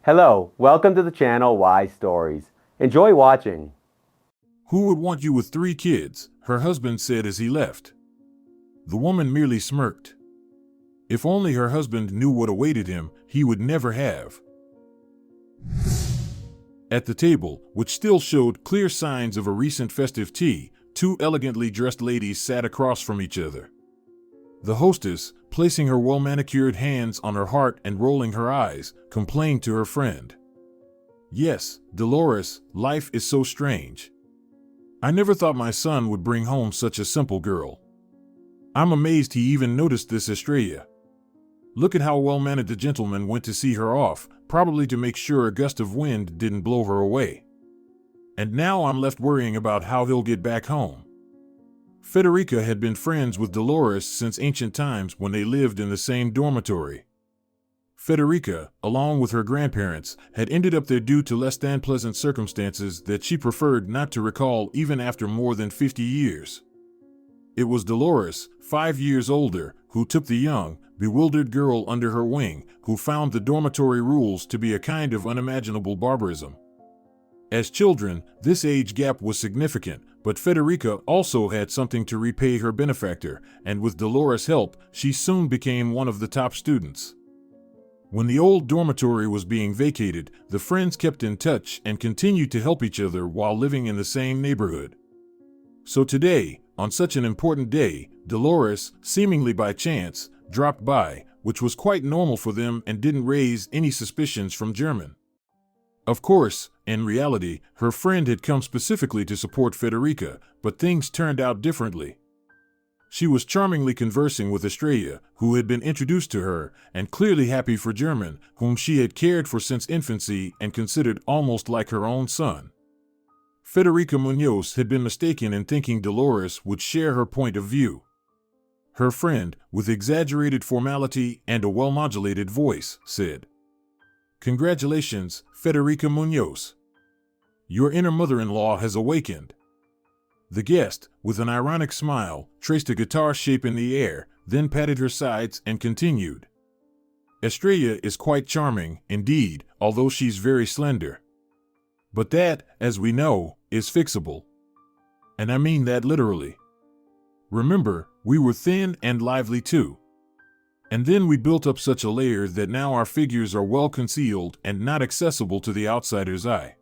Hello, welcome to the channel Why Stories. Enjoy watching. Who would want you with 3 kids? Her husband said as he left. The woman merely smirked. If only her husband knew what awaited him, he would never have. At the table, which still showed clear signs of a recent festive tea, 2 elegantly dressed ladies sat across from each other. The hostess, placing her well-manicured hands on her heart and rolling her eyes, complained to her friend. "Yes, Dolores, life is so strange. I never thought my son would bring home such a simple girl. I'm amazed he even noticed this Estrella. Look at how well-mannered the gentleman went to see her off, probably to make sure a gust of wind didn't blow her away. And now I'm left worrying about how he'll get back home." Federica had been friends with Dolores since ancient times when they lived in the same dormitory. Federica, along with her grandparents, had ended up there due to less than pleasant circumstances that she preferred not to recall even after more than 50 years. It was Dolores, 5 years older, who took the young, bewildered girl under her wing, who found the dormitory rules to be a kind of unimaginable barbarism. As children, this age gap was significant, but Federica also had something to repay her benefactor, and with Dolores' help, she soon became one of the top students. When the old dormitory was being vacated, the friends kept in touch and continued to help each other while living in the same neighborhood. So today, on such an important day, Dolores, seemingly by chance, dropped by, which was quite normal for them and didn't raise any suspicions from German. Of course, in reality, her friend had come specifically to support Federica, but things turned out differently. She was charmingly conversing with Estrella, who had been introduced to her, and clearly happy for German, whom she had cared for since infancy and considered almost like her own son. Federica Munoz had been mistaken in thinking Dolores would share her point of view. Her friend, with exaggerated formality and a well-modulated voice, said, "Congratulations, Federica Munoz. Your inner mother-in-law has awakened." The guest, with an ironic smile, traced a guitar shape in the air, then patted her sides and continued. "Estrella is quite charming, indeed, although she's very slender. But that, as we know, is fixable. And I mean that literally. Remember, we were thin and lively too. And then we built up such a layer that now our figures are well concealed and not accessible to the outsider's eye."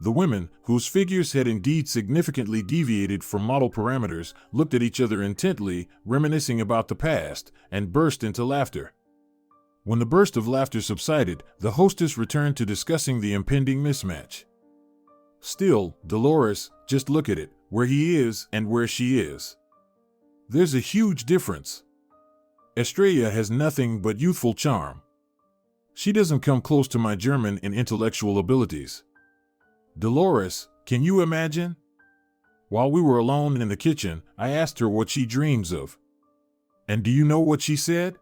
The women, whose figures had indeed significantly deviated from model parameters, looked at each other intently, reminiscing about the past, and burst into laughter. When the burst of laughter subsided, the hostess returned to discussing the impending mismatch. "Still, Dolores, just look at it, where he is and where she is. There's a huge difference. Estrella has nothing but youthful charm. She doesn't come close to my German in intellectual abilities. Dolores, can you imagine? While we were alone in the kitchen, I asked her what she dreams of. And do you know what she said?"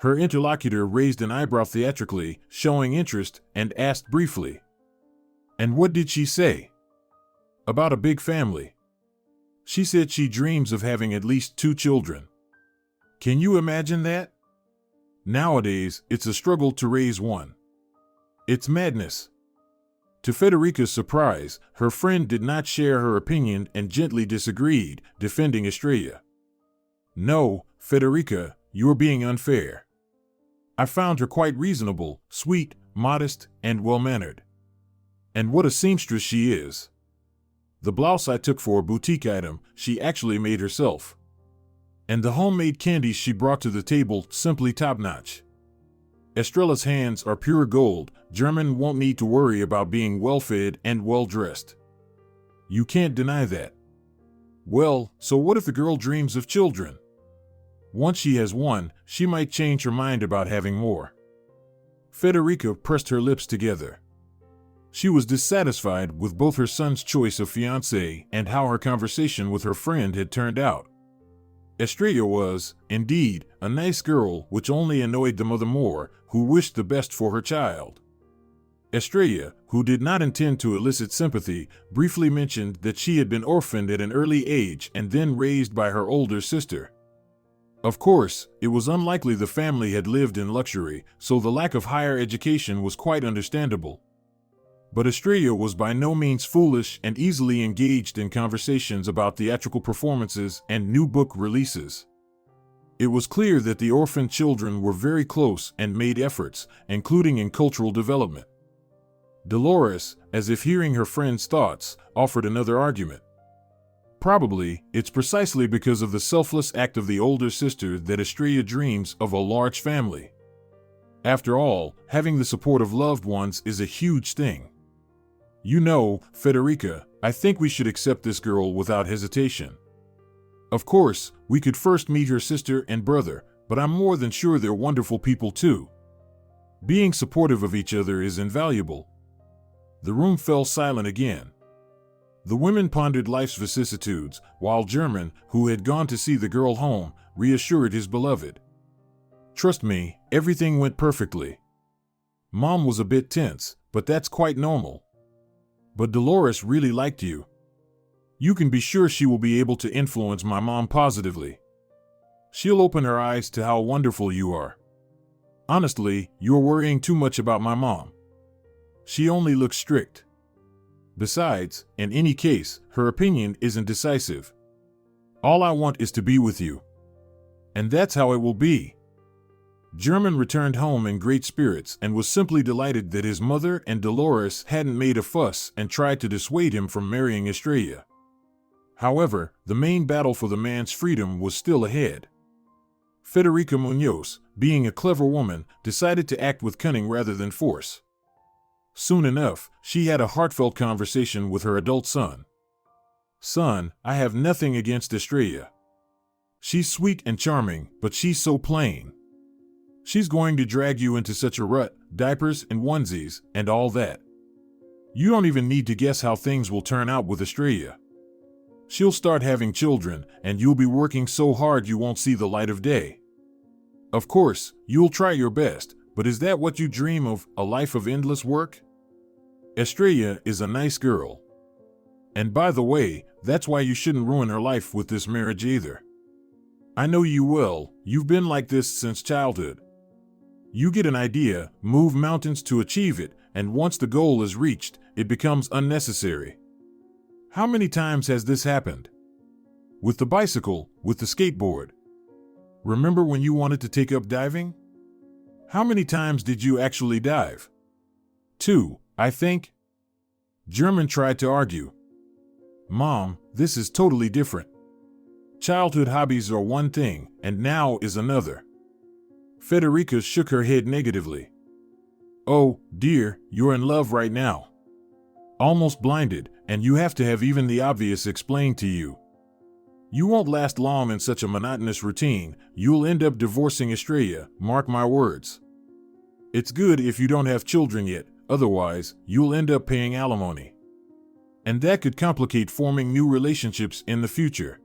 Her interlocutor raised an eyebrow theatrically, showing interest, and asked briefly, "And what did she say?" "About a big family. She said she dreams of having at least 2 children. Can you imagine that? Nowadays, it's a struggle to raise one. It's madness." To Federica's surprise, her friend did not share her opinion and gently disagreed, defending Estrella. "No, Federica, you're being unfair. I found her quite reasonable, sweet, modest, and well-mannered. And what a seamstress she is. The blouse I took for a boutique item, she actually made herself. And the homemade candies she brought to the table, simply top-notch. Estrella's hands are pure gold. German won't need to worry about being well-fed and well-dressed. You can't deny that. Well, so what if the girl dreams of children? Once she has one, she might change her mind about having more." Federica pressed her lips together. She was dissatisfied with both her son's choice of fiancé and how her conversation with her friend had turned out. Estrella was, indeed, a nice girl, which only annoyed the mother more, who wished the best for her child. Estrella, who did not intend to elicit sympathy, briefly mentioned that she had been orphaned at an early age and then raised by her older sister. Of course, it was unlikely the family had lived in luxury, so the lack of higher education was quite understandable. But Estrella was by no means foolish and easily engaged in conversations about theatrical performances and new book releases. It was clear that the orphan children were very close and made efforts, including in cultural development. Dolores, as if hearing her friend's thoughts, offered another argument. Probably, it's precisely because of the selfless act of the older sister that Estrella dreams of a large family. After all, having the support of loved ones is a huge thing. You know, Federica, I think we should accept this girl without hesitation. Of course, we could first meet her sister and brother, but I'm more than sure they're wonderful people too. Being supportive of each other is invaluable. The room fell silent again. The women pondered life's vicissitudes, while German, who had gone to see the girl home, reassured his beloved. Trust me, everything went perfectly. Mom was a bit tense, but that's quite normal. But Dolores really liked you. You can be sure she will be able to influence my mom positively. She'll open her eyes to how wonderful you are. Honestly, you're worrying too much about my mom. She only looks strict. Besides, in any case, her opinion isn't decisive. All I want is to be with you. And that's how it will be. German returned home in great spirits and was simply delighted that his mother and Dolores hadn't made a fuss and tried to dissuade him from marrying Estrella. However, the main battle for the man's freedom was still ahead. Federica Muñoz, being a clever woman, decided to act with cunning rather than force. Soon enough, she had a heartfelt conversation with her adult son. Son, I have nothing against Estrella. She's sweet and charming, but she's so plain. She's going to drag you into such a rut, diapers and onesies, and all that. You don't even need to guess how things will turn out with Estrella. She'll start having children, and you'll be working so hard you won't see the light of day. Of course, you'll try your best, but is that what you dream of, a life of endless work? Estrella is a nice girl. And by the way, that's why you shouldn't ruin her life with this marriage either. I know you will, you've been like this since childhood. You get an idea, move mountains to achieve it, and once the goal is reached, it becomes unnecessary. How many times has this happened? With the bicycle, with the skateboard. Remember when you wanted to take up diving? How many times did you actually dive? 2, I think. German tried to argue. Mom, this is totally different. Childhood hobbies are one thing, and now is another. Federica shook her head negatively. Oh, dear, you're in love right now. Almost blinded, and you have to have even the obvious explained to you. You won't last long in such a monotonous routine, you'll end up divorcing Estrella, mark my words. It's good if you don't have children yet, otherwise, you'll end up paying alimony. And that could complicate forming new relationships in the future.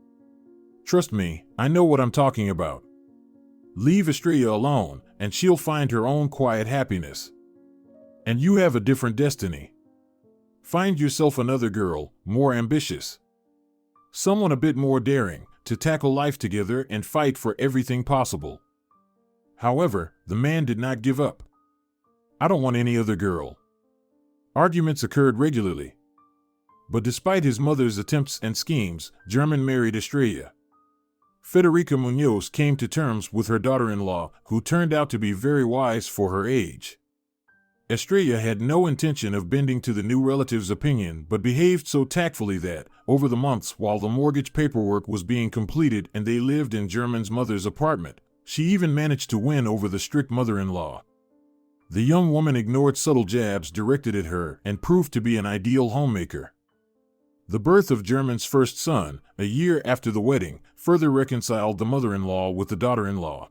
Trust me, I know what I'm talking about. Leave Estrella alone, and she'll find her own quiet happiness. And you have a different destiny. Find yourself another girl, more ambitious. Someone a bit more daring, to tackle life together and fight for everything possible. However, the man did not give up. I don't want any other girl. Arguments occurred regularly. But despite his mother's attempts and schemes, German married Estrella. Federica Muñoz came to terms with her daughter-in-law, who turned out to be very wise for her age. Estrella had no intention of bending to the new relative's opinion but behaved so tactfully that, over the months while the mortgage paperwork was being completed and they lived in German's mother's apartment, she even managed to win over the strict mother-in-law. The young woman ignored subtle jabs directed at her and proved to be an ideal homemaker. The birth of German's first son, a year after the wedding, further reconciled the mother-in-law with the daughter-in-law.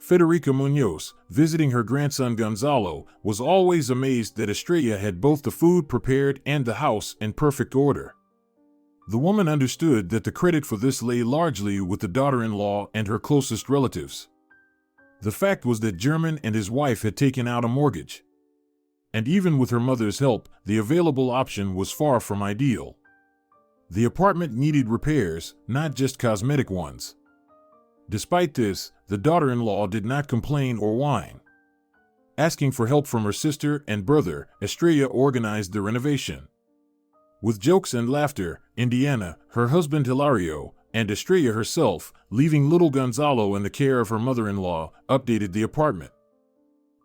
Federica Muñoz, visiting her grandson Gonzalo, was always amazed that Estrella had both the food prepared and the house in perfect order. The woman understood that the credit for this lay largely with the daughter-in-law and her closest relatives. The fact was that German and his wife had taken out a mortgage. And even with her mother's help, the available option was far from ideal. The apartment needed repairs, not just cosmetic ones. Despite this, the daughter-in-law did not complain or whine. Asking for help from her sister and brother, Estrella organized the renovation. With jokes and laughter, Indiana, her husband Hilario, and Estrella herself, leaving little Gonzalo in the care of her mother-in-law, updated the apartment.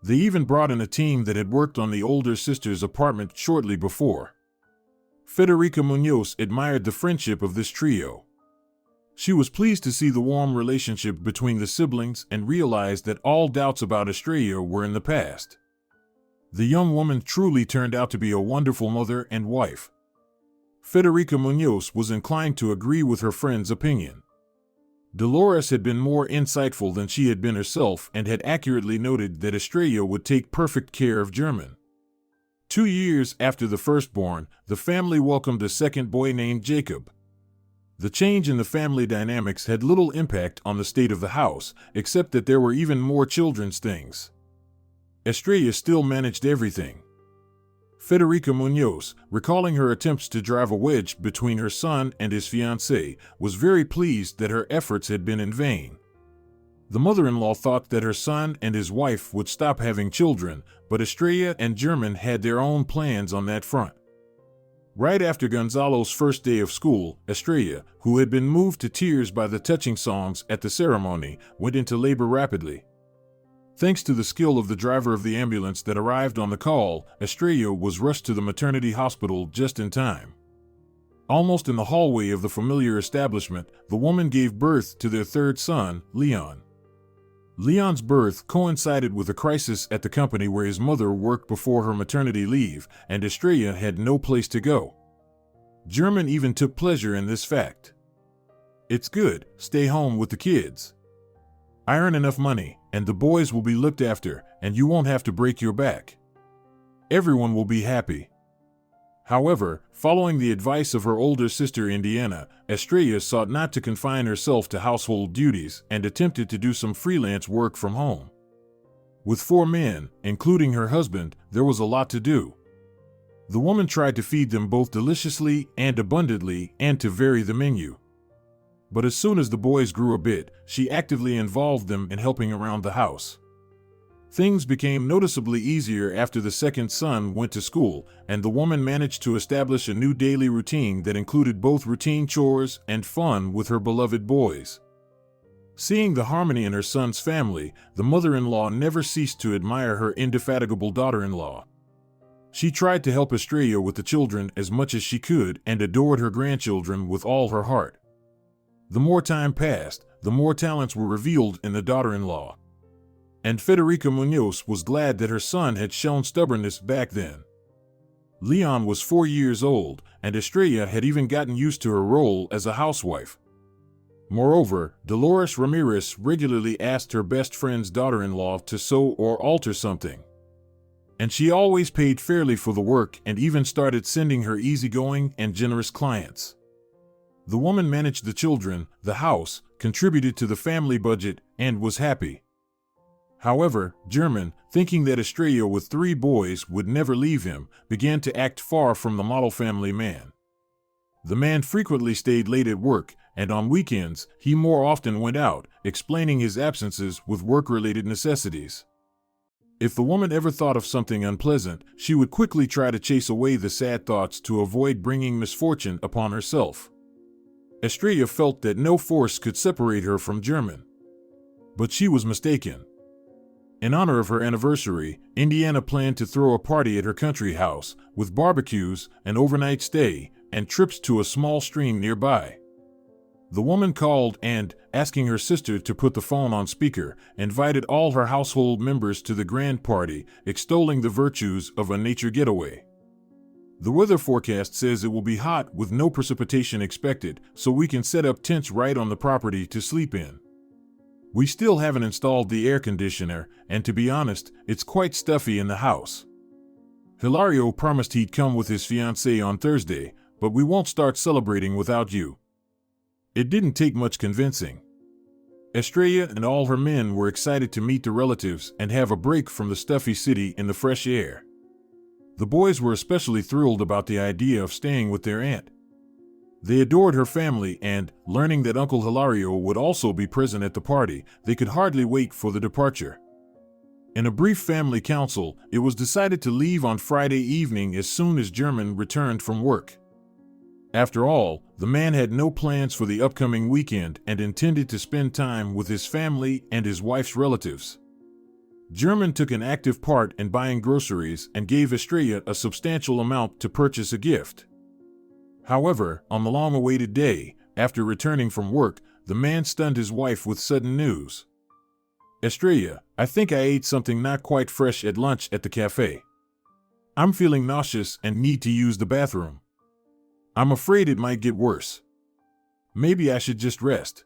They even brought in a team that had worked on the older sister's apartment shortly before. Federica Munoz admired the friendship of this trio. She was pleased to see the warm relationship between the siblings and realized that all doubts about Estrella were in the past. The young woman truly turned out to be a wonderful mother and wife. Federica Munoz was inclined to agree with her friend's opinion. Dolores had been more insightful than she had been herself and had accurately noted that Estrella would take perfect care of German. 2 years after the firstborn, the family welcomed a second boy named Jacob. The change in the family dynamics had little impact on the state of the house, except that there were even more children's things. Estrella still managed everything. Federica Munoz, recalling her attempts to drive a wedge between her son and his fiancée, was very pleased that her efforts had been in vain. The mother-in-law thought that her son and his wife would stop having children, but Estrella and German had their own plans on that front. Right after Gonzalo's first day of school, Estrella, who had been moved to tears by the touching songs at the ceremony, went into labor rapidly. Thanks to the skill of the driver of the ambulance that arrived on the call, Estrella was rushed to the maternity hospital just in time. Almost in the hallway of the familiar establishment, the woman gave birth to their third son, Leon. Leon's birth coincided with a crisis at the company where his mother worked before her maternity leave, and Estrella had no place to go. German even took pleasure in this fact. "It's good, stay home with the kids. I earn enough money, and the boys will be looked after, and you won't have to break your back. Everyone will be happy." However, following the advice of her older sister Indiana, Estrella sought not to confine herself to household duties and attempted to do some freelance work from home. With 4 men, including her husband, there was a lot to do. The woman tried to feed them both deliciously and abundantly and to vary the menu. But as soon as the boys grew a bit, she actively involved them in helping around the house. Things became noticeably easier after the second son went to school, and the woman managed to establish a new daily routine that included both routine chores and fun with her beloved boys. Seeing the harmony in her son's family, the mother-in-law never ceased to admire her indefatigable daughter-in-law. She tried to help Estrella with the children as much as she could and adored her grandchildren with all her heart. The more time passed, the more talents were revealed in the daughter-in-law. And Federica Munoz was glad that her son had shown stubbornness back then. Leon was 4 years old, and Estrella had even gotten used to her role as a housewife. Moreover, Dolores Ramirez regularly asked her best friend's daughter-in-law to sew or alter something. And she always paid fairly for the work and even started sending her easygoing and generous clients. The woman managed the children, the house, contributed to the family budget, and was happy. However, German, thinking that Estrella with 3 boys would never leave him, began to act far from the model family man. The man frequently stayed late at work, and on weekends, he more often went out, explaining his absences with work-related necessities. If the woman ever thought of something unpleasant, she would quickly try to chase away the sad thoughts to avoid bringing misfortune upon herself. Estrella felt that no force could separate her from German. But she was mistaken. In honor of her anniversary, Indiana planned to throw a party at her country house, with barbecues, an overnight stay, and trips to a small stream nearby. The woman called and, asking her sister to put the phone on speaker, invited all her household members to the grand party, extolling the virtues of a nature getaway. The weather forecast says it will be hot with no precipitation expected, so we can set up tents right on the property to sleep in. We still haven't installed the air conditioner, and to be honest, it's quite stuffy in the house. Hilario promised he'd come with his fiancée on Thursday, but we won't start celebrating without you. It didn't take much convincing. Estrella and all her men were excited to meet the relatives and have a break from the stuffy city in the fresh air. The boys were especially thrilled about the idea of staying with their aunt. They adored her family and, learning that Uncle Hilario would also be present at the party, they could hardly wait for the departure. In a brief family council, it was decided to leave on Friday evening as soon as German returned from work. After all, the man had no plans for the upcoming weekend and intended to spend time with his family and his wife's relatives. German took an active part in buying groceries and gave Estrella a substantial amount to purchase a gift. However, on the long-awaited day, after returning from work, the man stunned his wife with sudden news. "Estrella, I think I ate something not quite fresh at lunch at the cafe. I'm feeling nauseous and need to use the bathroom. I'm afraid it might get worse. Maybe I should just rest."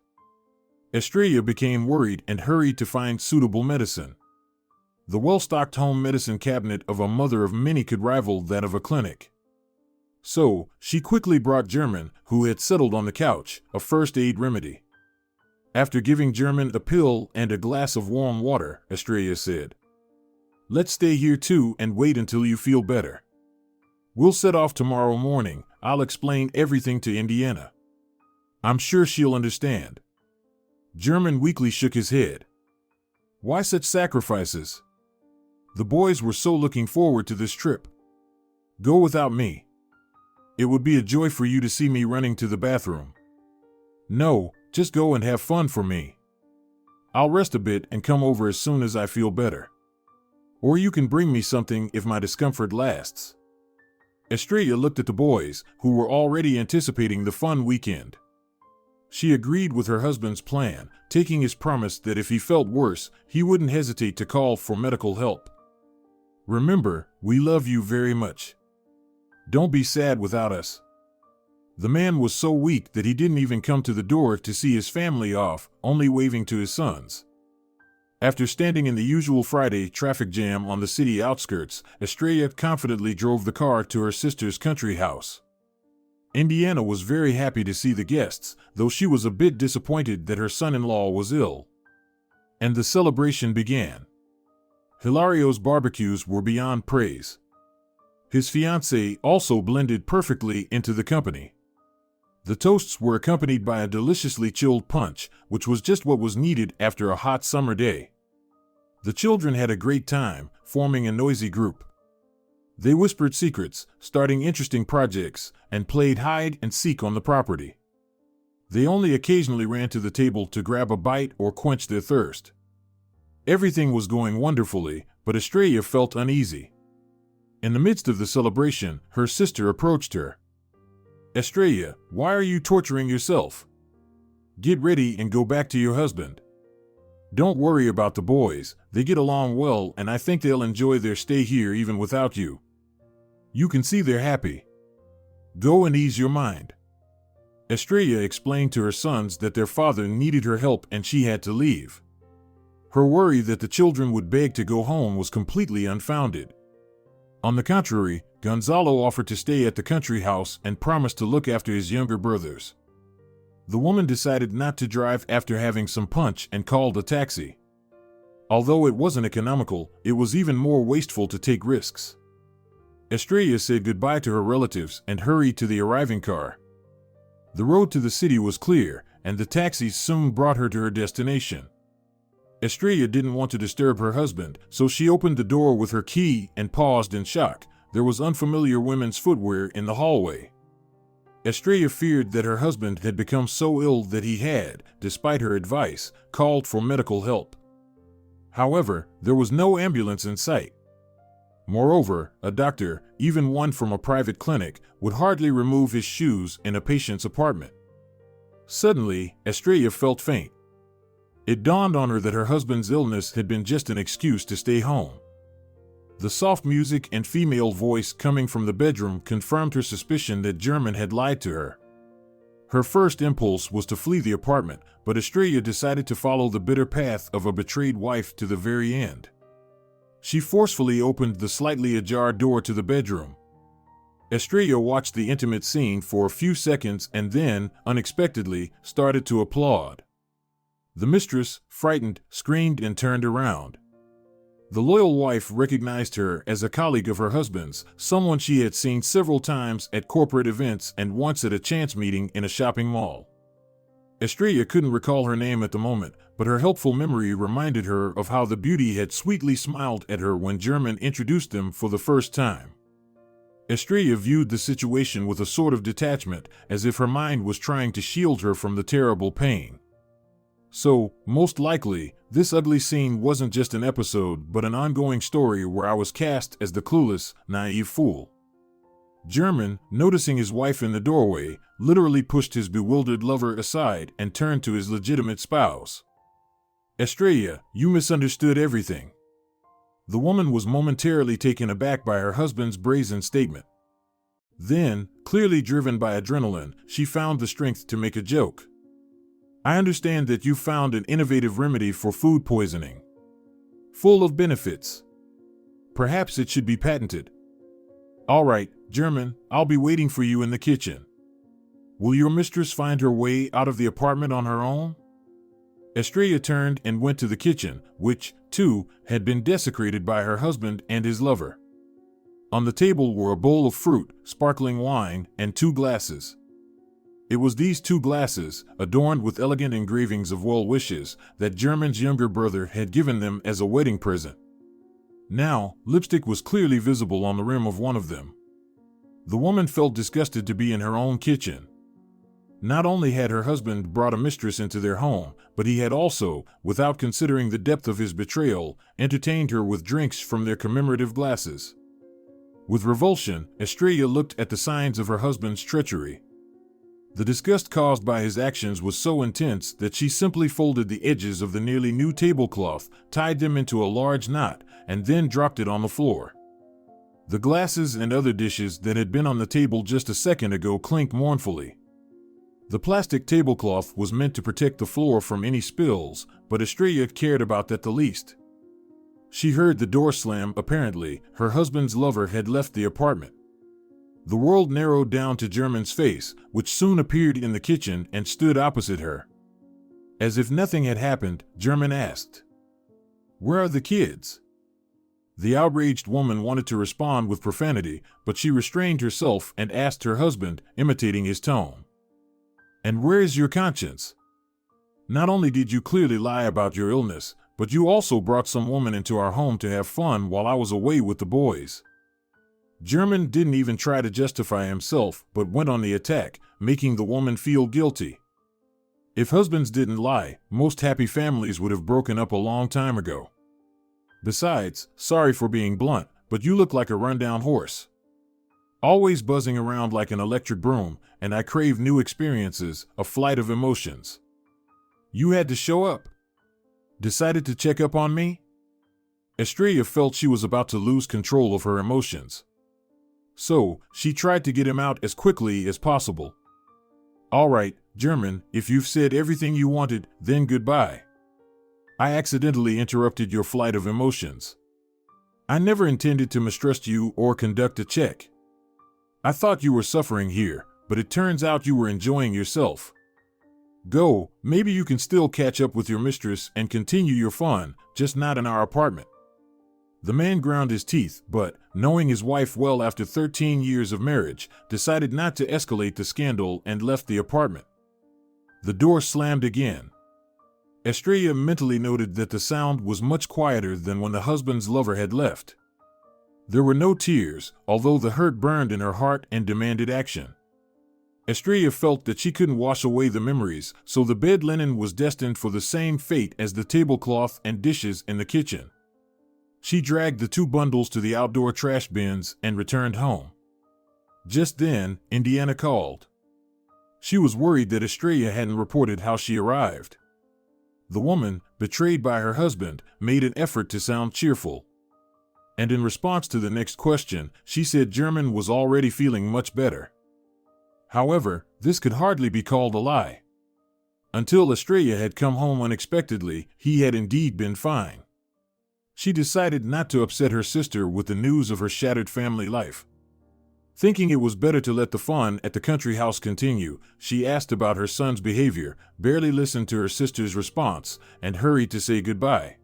Estrella became worried and hurried to find suitable medicine. The well-stocked home medicine cabinet of a mother of many could rival that of a clinic. So, she quickly brought German, who had settled on the couch, a first-aid remedy. After giving German a pill and a glass of warm water, Estrella said, "Let's stay here too and wait until you feel better. We'll set off tomorrow morning. I'll explain everything to Indiana. I'm sure she'll understand." German weakly shook his head. Why such sacrifices? The boys were so looking forward to this trip. "Go without me. It would be a joy for you to see me running to the bathroom." "No, just go and have fun for me. I'll rest a bit and come over as soon as I feel better. Or you can bring me something if my discomfort lasts." Estrella looked at the boys, who were already anticipating the fun weekend. She agreed with her husband's plan, taking his promise that if he felt worse, he wouldn't hesitate to call for medical help. "Remember, we love you very much. Don't be sad without us." The man was so weak that he didn't even come to the door to see his family off, only waving to his sons. After standing in the usual Friday traffic jam on the city outskirts, Estrella confidently drove the car to her sister's country house. Indiana was very happy to see the guests, though she was a bit disappointed that her son-in-law was ill. And the celebration began. Hilario's barbecues were beyond praise. His fiancée also blended perfectly into the company. The toasts were accompanied by a deliciously chilled punch, which was just what was needed after a hot summer day. The children had a great time, forming a noisy group. They whispered secrets, starting interesting projects, and played hide and seek on the property. They only occasionally ran to the table to grab a bite or quench their thirst. Everything was going wonderfully, but Estrella felt uneasy. In the midst of the celebration, her sister approached her. "Estrella, why are you torturing yourself? Get ready and go back to your husband. Don't worry about the boys, they get along well and I think they'll enjoy their stay here even without you. You can see they're happy. Go and ease your mind." Estrella explained to her sons that their father needed her help and she had to leave. Her worry that the children would beg to go home was completely unfounded. On the contrary, Gonzalo offered to stay at the country house and promised to look after his younger brothers. The woman decided not to drive after having some punch and called a taxi. Although it wasn't economical, it was even more wasteful to take risks. Estrella said goodbye to her relatives and hurried to the arriving car. The road to the city was clear, and the taxis soon brought her to her destination. Estrella didn't want to disturb her husband, so she opened the door with her key and paused in shock. There was unfamiliar women's footwear in the hallway. Estrella feared that her husband had become so ill that he had, despite her advice, called for medical help. However, there was no ambulance in sight. Moreover, a doctor, even one from a private clinic, would hardly remove his shoes in a patient's apartment. Suddenly, Estrella felt faint. It dawned on her that her husband's illness had been just an excuse to stay home. The soft music and female voice coming from the bedroom confirmed her suspicion that German had lied to her. Her first impulse was to flee the apartment, but Estrella decided to follow the bitter path of a betrayed wife to the very end. She forcefully opened the slightly ajar door to the bedroom. Estrella watched the intimate scene for a few seconds and then, unexpectedly, started to applaud. The mistress, frightened, screamed and turned around. The loyal wife recognized her as a colleague of her husband's, someone she had seen several times at corporate events and once at a chance meeting in a shopping mall. Estrella couldn't recall her name at the moment, but her helpful memory reminded her of how the beauty had sweetly smiled at her when German introduced them for the first time. Estrella viewed the situation with a sort of detachment, as if her mind was trying to shield her from the terrible pain. So, most likely, this ugly scene wasn't just an episode but an ongoing story where I was cast as the clueless, naive fool. German, noticing his wife in the doorway, literally pushed his bewildered lover aside and turned to his legitimate spouse. "Estrella, you misunderstood everything." The woman was momentarily taken aback by her husband's brazen statement. Then, clearly driven by adrenaline, she found the strength to make a joke. "I understand that you found an innovative remedy for food poisoning. Full of benefits. Perhaps it should be patented. All right, German, I'll be waiting for you in the kitchen. Will your mistress find her way out of the apartment on her own?" Estrella turned and went to the kitchen, which, too, had been desecrated by her husband and his lover. On the table were a bowl of fruit, sparkling wine, and 2 glasses. It was these 2 glasses, adorned with elegant engravings of well wishes, that German's younger brother had given them as a wedding present. Now, lipstick was clearly visible on the rim of one of them. The woman felt disgusted to be in her own kitchen. Not only had her husband brought a mistress into their home, but he had also, without considering the depth of his betrayal, entertained her with drinks from their commemorative glasses. With revulsion, Estrella looked at the signs of her husband's treachery. The disgust caused by his actions was so intense that she simply folded the edges of the nearly new tablecloth, tied them into a large knot, and then dropped it on the floor. The glasses and other dishes that had been on the table just a second ago clinked mournfully. The plastic tablecloth was meant to protect the floor from any spills, but Estrella cared about that the least. She heard the door slam. Apparently, her husband's lover had left the apartment. The world narrowed down to German's face, which soon appeared in the kitchen and stood opposite her. As if nothing had happened, German asked, "Where are the kids?" The outraged woman wanted to respond with profanity, but she restrained herself and asked her husband, imitating his tone, "And where is your conscience? Not only did you clearly lie about your illness, but you also brought some woman into our home to have fun while I was away with the boys." German didn't even try to justify himself, but went on the attack, making the woman feel guilty. If husbands didn't lie, most happy families would have broken up a long time ago. Besides, sorry for being blunt, but you look like a rundown horse. Always buzzing around like an electric broom, and I crave new experiences, a flight of emotions. You had to show up. Decided to check up on me? Estrella felt she was about to lose control of her emotions. So, she tried to get him out as quickly as possible. "All right, German, if you've said everything you wanted, then goodbye. I accidentally interrupted your flight of emotions. I never intended to mistrust you or conduct a check. I thought you were suffering here, but it turns out you were enjoying yourself. Go, maybe you can still catch up with your mistress and continue your fun, just not in our apartment." The man ground his teeth, but, knowing his wife well after 13 years of marriage, decided not to escalate the scandal and left the apartment. The door slammed again. Estrella mentally noted that the sound was much quieter than when the husband's lover had left. There were no tears, although the hurt burned in her heart and demanded action. Estrella felt that she couldn't wash away the memories, so the bed linen was destined for the same fate as the tablecloth and dishes in the kitchen. She dragged the 2 bundles to the outdoor trash bins and returned home. Just then, Indiana called. She was worried that Estrella hadn't reported how she arrived. The woman, betrayed by her husband, made an effort to sound cheerful. And in response to the next question, she said German was already feeling much better. However, this could hardly be called a lie. Until Estrella had come home unexpectedly, he had indeed been fine. She decided not to upset her sister with the news of her shattered family life. Thinking it was better to let the fun at the country house continue, she asked about her son's behavior, barely listened to her sister's response, and hurried to say goodbye.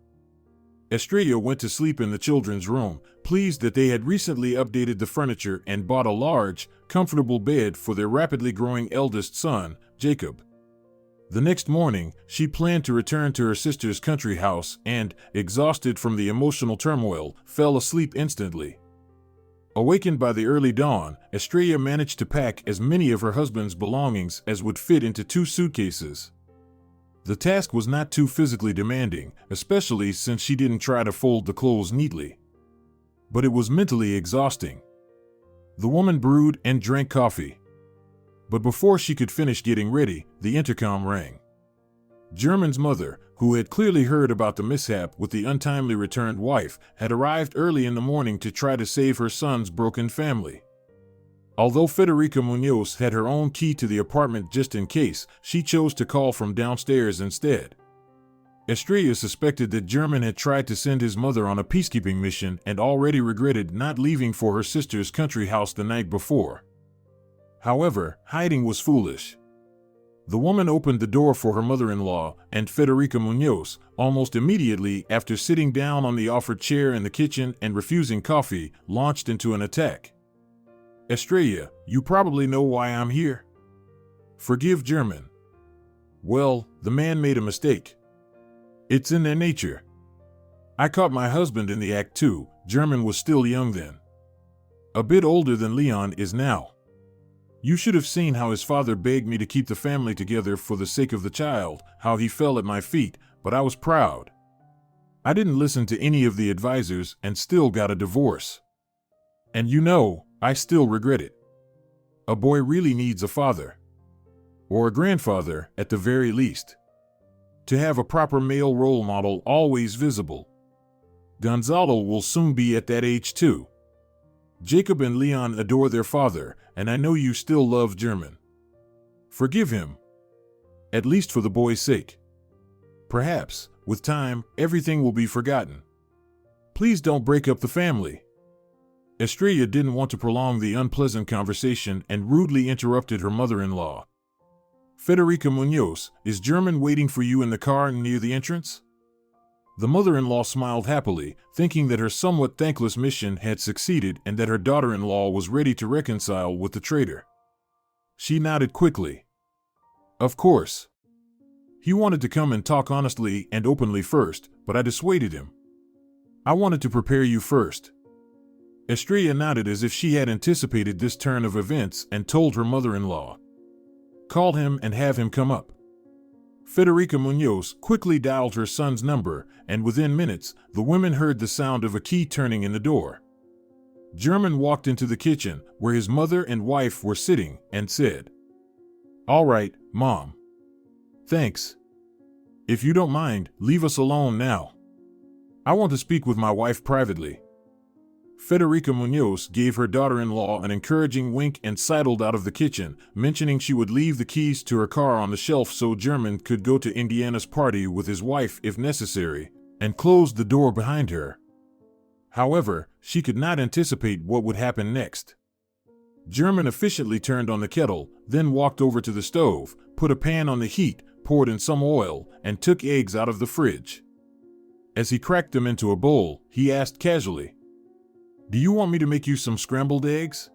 Estrella went to sleep in the children's room, pleased that they had recently updated the furniture and bought a large, comfortable bed for their rapidly growing eldest son, Jacob. The next morning, she planned to return to her sister's country house and, exhausted from the emotional turmoil, fell asleep instantly. Awakened by the early dawn, Estrella managed to pack as many of her husband's belongings as would fit into 2 suitcases. The task was not too physically demanding, especially since she didn't try to fold the clothes neatly. But it was mentally exhausting. The woman brewed and drank coffee. But before she could finish getting ready, the intercom rang. German's mother, who had clearly heard about the mishap with the untimely returned wife, had arrived early in the morning to try to save her son's broken family. Although Federica Munoz had her own key to the apartment just in case, she chose to call from downstairs instead. Estrella suspected that German had tried to send his mother on a peacekeeping mission and already regretted not leaving for her sister's country house the night before. However, hiding was foolish. The woman opened the door for her mother-in-law, and Federica Munoz, almost immediately after sitting down on the offered chair in the kitchen and refusing coffee, launched into an attack. Estrella, you probably know why I'm here. Forgive German. Well, the man made a mistake. It's in their nature. I caught my husband in the act too. German was still young then. A bit older than Leon is now. You should have seen how his father begged me to keep the family together for the sake of the child, how he fell at my feet, but I was proud. I didn't listen to any of the advisors and still got a divorce. And you know, I still regret it. A boy really needs a father. Or a grandfather, at the very least. To have a proper male role model always visible. Gonzalo will soon be at that age too. Jacob and Leon adore their father, and I know you still love German. Forgive him. At least for the boy's sake. Perhaps, with time, everything will be forgotten. Please don't break up the family. Estrella didn't want to prolong the unpleasant conversation and rudely interrupted her mother-in-law. Federica Munoz, is German waiting for you in the car near the entrance? The mother-in-law smiled happily, thinking that her somewhat thankless mission had succeeded and that her daughter-in-law was ready to reconcile with the traitor. She nodded quickly. Of course. He wanted to come and talk honestly and openly first, but I dissuaded him. I wanted to prepare you first. Estrella nodded as if she had anticipated this turn of events and told her mother-in-law. Call him and have him come up. Federica Munoz quickly dialed her son's number, and within minutes, the women heard the sound of a key turning in the door. German walked into the kitchen, where his mother and wife were sitting, and said, All right, Mom. Thanks. If you don't mind, leave us alone now. I want to speak with my wife privately. Federica Munoz gave her daughter-in-law an encouraging wink and sidled out of the kitchen, mentioning she would leave the keys to her car on the shelf so German could go to Indiana's party with his wife if necessary, and closed the door behind her. However, she could not anticipate what would happen next. German efficiently turned on the kettle, then walked over to the stove, put a pan on the heat, poured in some oil, and took eggs out of the fridge. As he cracked them into a bowl, he asked casually, Do you want me to make you some scrambled eggs?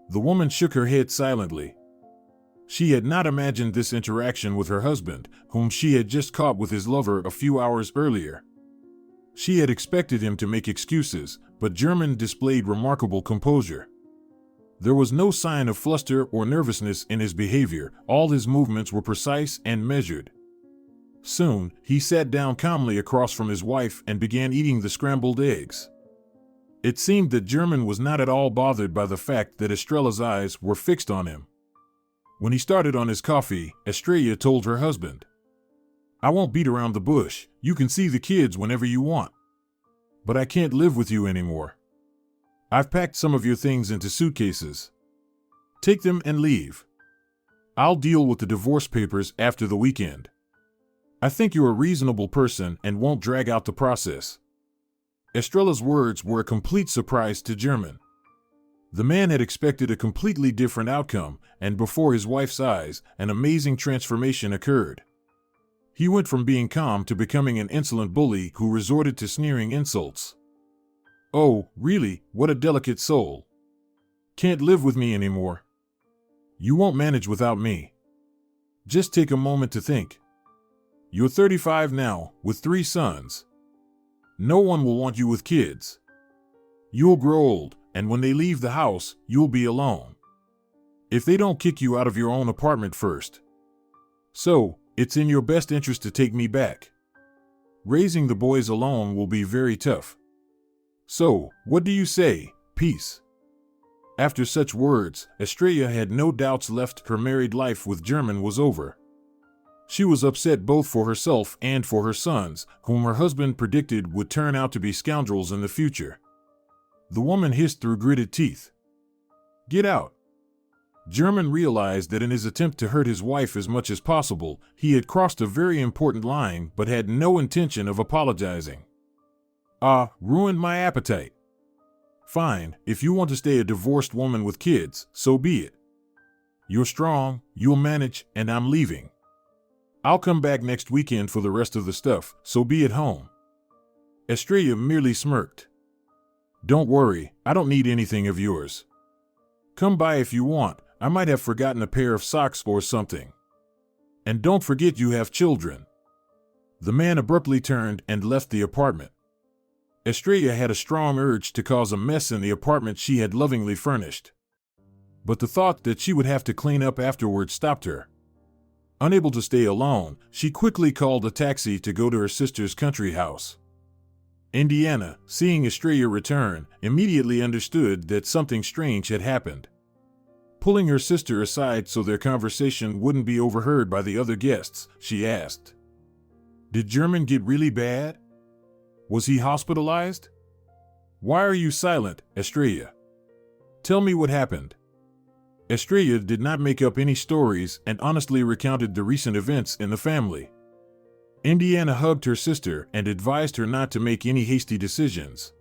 The woman shook her head silently. She had not imagined this interaction with her husband, whom she had just caught with his lover a few hours earlier. She had expected him to make excuses, but German displayed remarkable composure. There was no sign of fluster or nervousness in his behavior. All his movements were precise and measured. Soon, he sat down calmly across from his wife and began eating the scrambled eggs. It seemed that German was not at all bothered by the fact that Estrella's eyes were fixed on him. When he started on his coffee, Estrella told her husband, I won't beat around the bush. You can see the kids whenever you want. But I can't live with you anymore. I've packed some of your things into suitcases. Take them and leave. I'll deal with the divorce papers after the weekend. I think you're a reasonable person and won't drag out the process. Estrella's words were a complete surprise to German. The man had expected a completely different outcome, and before his wife's eyes, an amazing transformation occurred. He went from being calm to becoming an insolent bully who resorted to sneering insults. "Oh, really? What a delicate soul. Can't live with me anymore. You won't manage without me. Just take a moment to think. You're 35 now, with 3 sons. No one will want you with kids. You'll grow old, and when they leave the house, you'll be alone. If they don't kick you out of your own apartment first. So, it's in your best interest to take me back. Raising the boys alone will be very tough. So, what do you say, peace?" After such words, Estrella had no doubts left. Her married life with German was over. She was upset both for herself and for her sons, whom her husband predicted would turn out to be scoundrels in the future. The woman hissed through gritted teeth, "Get out." German realized that in his attempt to hurt his wife as much as possible, he had crossed a very important line but had no intention of apologizing. Ruined my appetite. Fine, if you want to stay a divorced woman with kids, so be it. You're strong, you'll manage, and I'm leaving. I'll come back next weekend for the rest of the stuff, so be at home." Estrella merely smirked. "Don't worry, I don't need anything of yours. Come by if you want, I might have forgotten a pair of socks or something. And don't forget you have children." The man abruptly turned and left the apartment. Estrella had a strong urge to cause a mess in the apartment she had lovingly furnished. But the thought that she would have to clean up afterward stopped her. Unable to stay alone, she quickly called a taxi to go to her sister's country house. Indiana, seeing Estrella return, immediately understood that something strange had happened. Pulling her sister aside so their conversation wouldn't be overheard by the other guests, she asked, "Did German get really bad? Was he hospitalized? Why are you silent, Estrella? Tell me what happened." Estrella did not make up any stories and honestly recounted the recent events in the family. Indiana hugged her sister and advised her not to make any hasty decisions.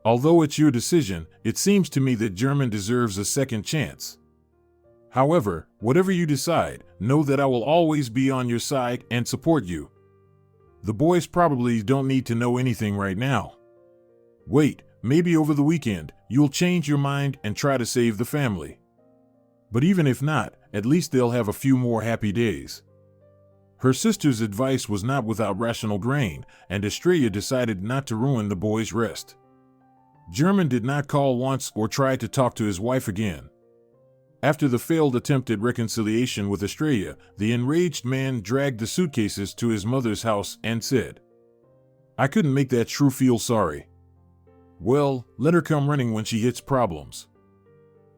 "Although it's your decision, it seems to me that German deserves a second chance. However, whatever you decide, know that I will always be on your side and support you. The boys probably don't need to know anything right now. Wait, maybe over the weekend, you'll change your mind and try to save the family. But even if not, at least they'll have a few more happy days." Her sister's advice was not without rational grain, and Estrella decided not to ruin the boys' rest. German did not call once or try to talk to his wife again. After the failed attempt at reconciliation with Estrella, the enraged man dragged the suitcases to his mother's house and said, "I couldn't make that shrew feel sorry. Well, let her come running when she hits problems.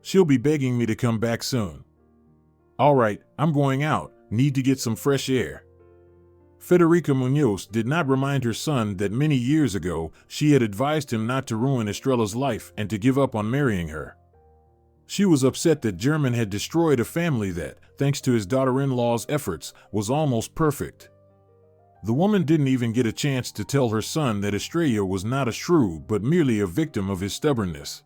She'll be begging me to come back soon. All right, I'm going out, need to get some fresh air." Federica Munoz did not remind her son that many years ago she had advised him not to ruin Estrella's life and to give up on marrying her. She was upset that German had destroyed a family that, thanks to his daughter-in-law's efforts, was almost perfect. The woman didn't even get a chance to tell her son that Estrella was not a shrew but merely a victim of his stubbornness.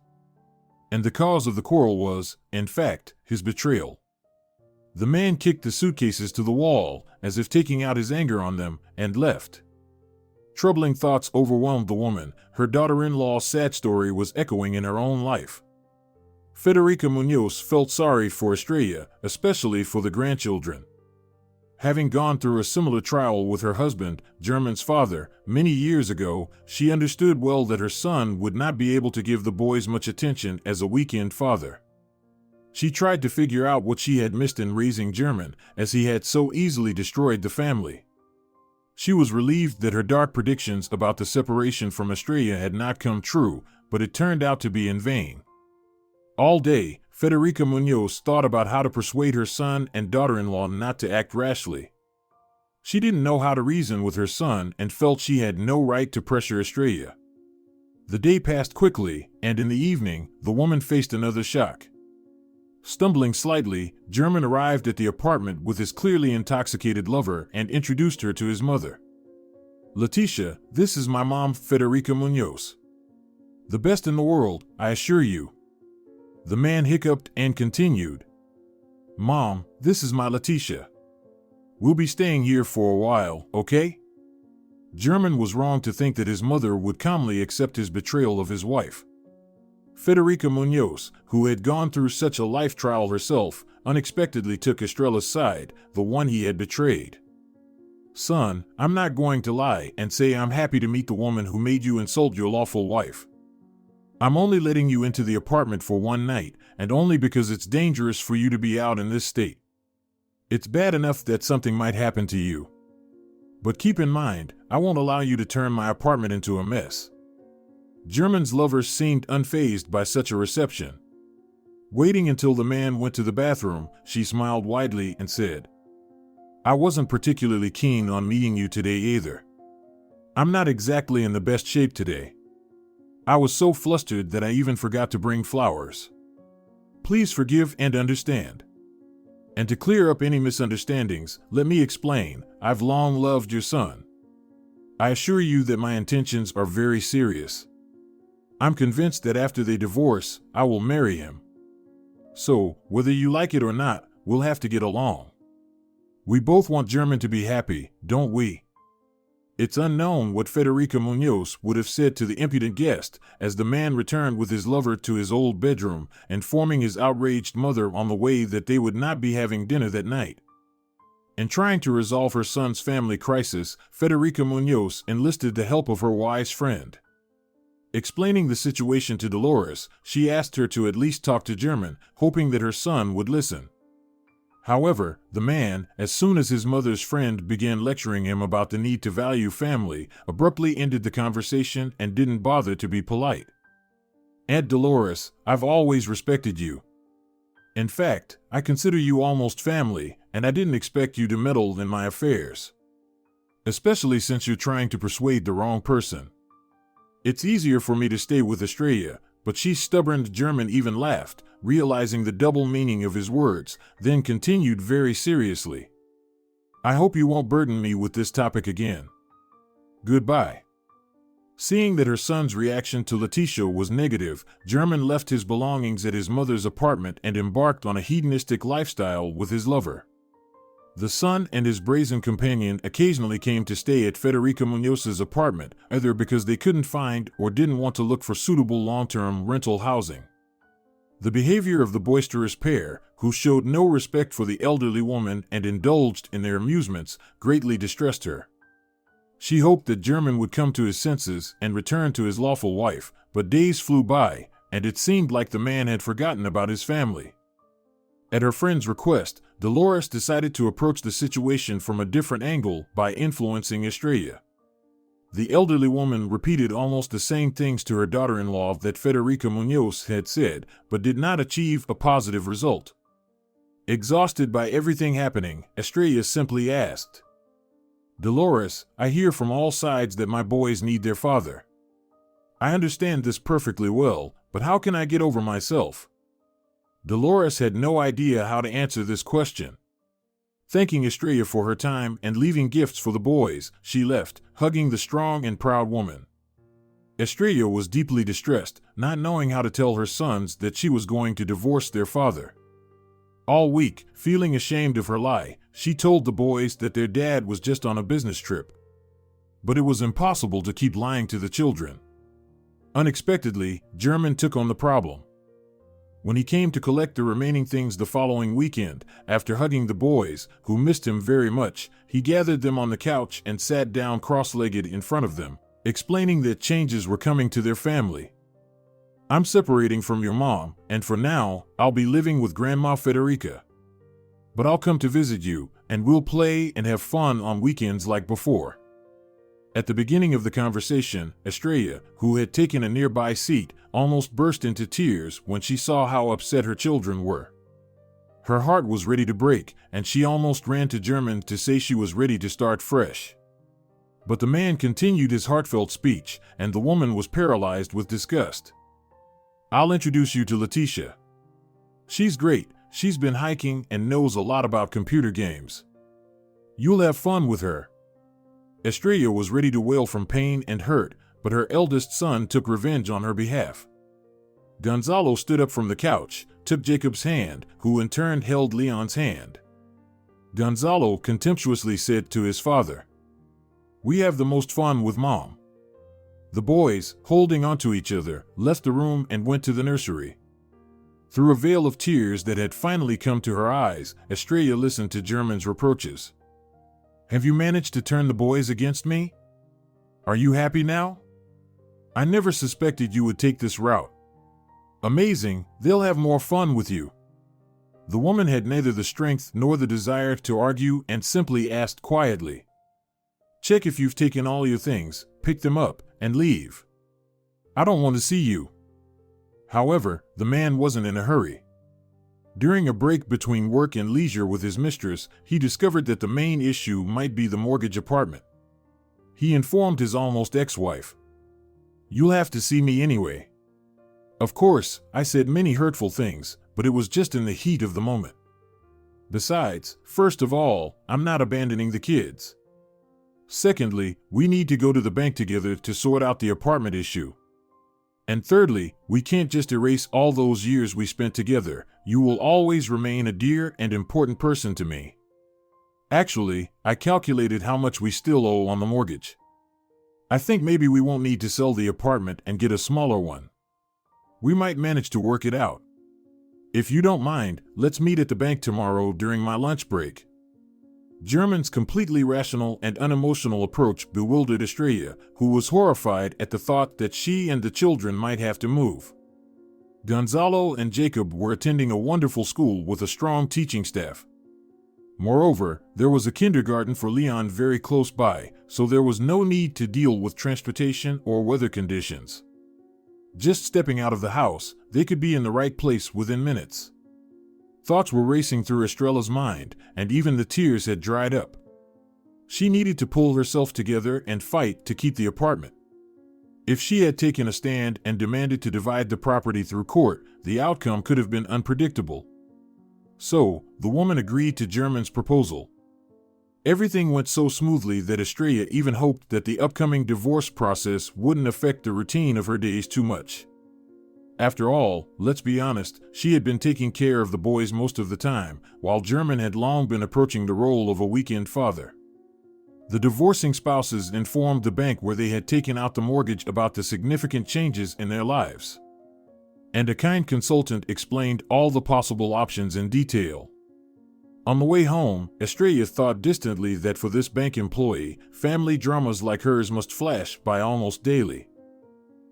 And the cause of the quarrel was, in fact, his betrayal. The man kicked the suitcases to the wall, as if taking out his anger on them, and left. Troubling thoughts overwhelmed the woman. Her daughter-in-law's sad story was echoing in her own life. Federica Munoz felt sorry for Estrella, especially for the grandchildren. Having gone through a similar trial with her husband, German's father, many years ago, she understood well that her son would not be able to give the boys much attention as a weekend father. She tried to figure out what she had missed in raising German, as he had so easily destroyed the family. She was relieved that her dark predictions about the separation from Estrella had not come true, but it turned out to be in vain. All day, Federica Munoz thought about how to persuade her son and daughter-in-law not to act rashly. She didn't know how to reason with her son and felt she had no right to pressure Estrella. The day passed quickly, and in the evening, the woman faced another shock. Stumbling slightly, German arrived at the apartment with his clearly intoxicated lover and introduced her to his mother. "Leticia, this is my mom, Federica Munoz. The best in the world, I assure you." The man hiccuped and continued, "Mom, this is my Leticia. We'll be staying here for a while, okay? German was wrong to think that his mother would calmly accept his betrayal of his wife. Federica Munoz, who had gone through such a life trial herself, unexpectedly took Estrella's side, the one he had betrayed. Son, I'm not going to lie and say I'm happy to meet the woman who made you insult your lawful wife. I'm only letting you into the apartment for one night, and only because it's dangerous for you to be out in this state. It's bad enough that something might happen to you. But keep in mind, I won't allow you to turn my apartment into a mess. German's lover seemed unfazed by such a reception. Waiting until the man went to the bathroom, she smiled widely and said, I wasn't particularly keen on meeting you today either. I'm not exactly in the best shape today. I was so flustered that I even forgot to bring flowers. Please forgive and understand. And to clear up any misunderstandings, let me explain, I've long loved your son. I assure you that my intentions are very serious. I'm convinced that after they divorce, I will marry him. So, whether you like it or not, we'll have to get along. We both want German to be happy, don't we? It's unknown what Federica Munoz would have said to the impudent guest as the man returned with his lover to his old bedroom, informing his outraged mother on the way that they would not be having dinner that night. In trying to resolve her son's family crisis, Federica Munoz enlisted the help of her wise friend. Explaining the situation to Dolores, she asked her to at least talk to German, hoping that her son would listen. However, the man, as soon as his mother's friend began lecturing him about the need to value family, abruptly ended the conversation and didn't bother to be polite. Aunt Dolores, I've always respected you. In fact, I consider you almost family, and I didn't expect you to meddle in my affairs. Especially since you're trying to persuade the wrong person. It's easier for me to stay with Estrella, but she's stubborn. German even laughed, realizing the double meaning of his words, then continued very seriously. I hope you won't burden me with this topic again. Goodbye. Seeing that her son's reaction to Leticia was negative, German left his belongings at his mother's apartment and embarked on a hedonistic lifestyle with his lover. The son and his brazen companion occasionally came to stay at Federica Munoz's apartment, either because they couldn't find or didn't want to look for suitable long-term rental housing. The behavior of the boisterous pair, who showed no respect for the elderly woman and indulged in their amusements, greatly distressed her. She hoped that German would come to his senses and return to his lawful wife, but days flew by, and it seemed like the man had forgotten about his family. At her friend's request, Dolores decided to approach the situation from a different angle by influencing Estrella. The elderly woman repeated almost the same things to her daughter-in-law that Federica Munoz had said, but did not achieve a positive result. Exhausted by everything happening, Estrella simply asked, Dolores, I hear from all sides that my boys need their father. I understand this perfectly well, but how can I get over myself? Dolores had no idea how to answer this question. Thanking Estrella for her time and leaving gifts for the boys, she left, hugging the strong and proud woman. Estrella was deeply distressed, not knowing how to tell her sons that she was going to divorce their father. All week, feeling ashamed of her lie, she told the boys that their dad was just on a business trip. But it was impossible to keep lying to the children. Unexpectedly, German took on the problem. When he came to collect the remaining things the following weekend, after hugging the boys, who missed him very much, he gathered them on the couch and sat down cross-legged in front of them, explaining that changes were coming to their family. I'm separating from your mom, and for now, I'll be living with Grandma Federica. But I'll come to visit you, and we'll play and have fun on weekends like before. At the beginning of the conversation, Estrella, who had taken a nearby seat, almost burst into tears when she saw how upset her children were. Her heart was ready to break, and she almost ran to German to say she was ready to start fresh. But the man continued his heartfelt speech, and the woman was paralyzed with disgust. I'll introduce you to Leticia. She's great, she's been hiking and knows a lot about computer games. You'll have fun with her. Estrella was ready to wail from pain and hurt, but her eldest son took revenge on her behalf. Gonzalo stood up from the couch, took Jacob's hand, who in turn held Leon's hand. Gonzalo contemptuously said to his father. "We have the most fun with Mom." The boys, holding onto each other, left the room and went to the nursery. Through a veil of tears that had finally come to her eyes, Estrella listened to German's reproaches. "Have you managed to turn the boys against me? Are you happy now? I never suspected you would take this route. Amazing, they'll have more fun with you." The woman had neither the strength nor the desire to argue and simply asked quietly, "Check if you've taken all your things, pick them up, and leave. I don't want to see you." However, the man wasn't in a hurry. During a break between work and leisure with his mistress, he discovered that the main issue might be the mortgage apartment. He informed his almost ex-wife, "You'll have to see me anyway." Of course, I said many hurtful things, but it was just in the heat of the moment. Besides, first of all, I'm not abandoning the kids. Secondly, we need to go to the bank together to sort out the apartment issue. And thirdly, we can't just erase all those years we spent together. You will always remain a dear and important person to me. Actually, I calculated how much we still owe on the mortgage. I think maybe we won't need to sell the apartment and get a smaller one. We might manage to work it out. If you don't mind, let's meet at the bank tomorrow during my lunch break." German's completely rational and unemotional approach bewildered Estrella, who was horrified at the thought that she and the children might have to move. Gonzalo and Jacob were attending a wonderful school with a strong teaching staff. Moreover, there was a kindergarten for Leon very close by, so there was no need to deal with transportation or weather conditions. Just stepping out of the house, they could be in the right place within minutes. Thoughts were racing through Estrella's mind, and even the tears had dried up. She needed to pull herself together and fight to keep the apartment. If she had taken a stand and demanded to divide the property through court, the outcome could have been unpredictable. So, the woman agreed to German's proposal. Everything went so smoothly that Estrella even hoped that the upcoming divorce process wouldn't affect the routine of her days too much. After all, let's be honest, she had been taking care of the boys most of the time, while German had long been approaching the role of a weekend father. The divorcing spouses informed the bank where they had taken out the mortgage about the significant changes in their lives. And a kind consultant explained all the possible options in detail. On the way home, Estrella thought distantly that for this bank employee, family dramas like hers must flash by almost daily.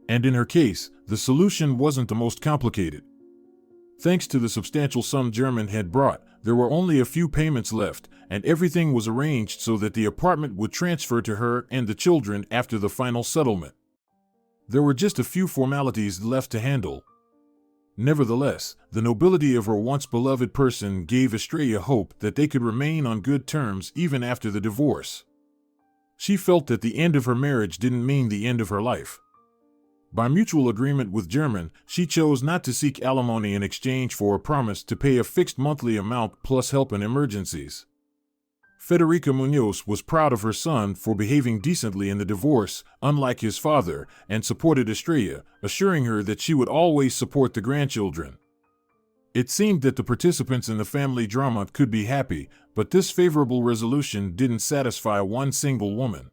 And in her case, the solution wasn't the most complicated. Thanks to the substantial sum German had brought, there were only a few payments left, and everything was arranged so that the apartment would transfer to her and the children after the final settlement. There were just a few formalities left to handle. Nevertheless, the nobility of her once beloved person gave Estrella hope that they could remain on good terms even after the divorce. She felt that the end of her marriage didn't mean the end of her life. By mutual agreement with German, she chose not to seek alimony in exchange for a promise to pay a fixed monthly amount plus help in emergencies. Federica Munoz was proud of her son for behaving decently in the divorce, unlike his father, and supported Estrella, assuring her that she would always support the grandchildren. It seemed that the participants in the family drama could be happy, but this favorable resolution didn't satisfy one single woman.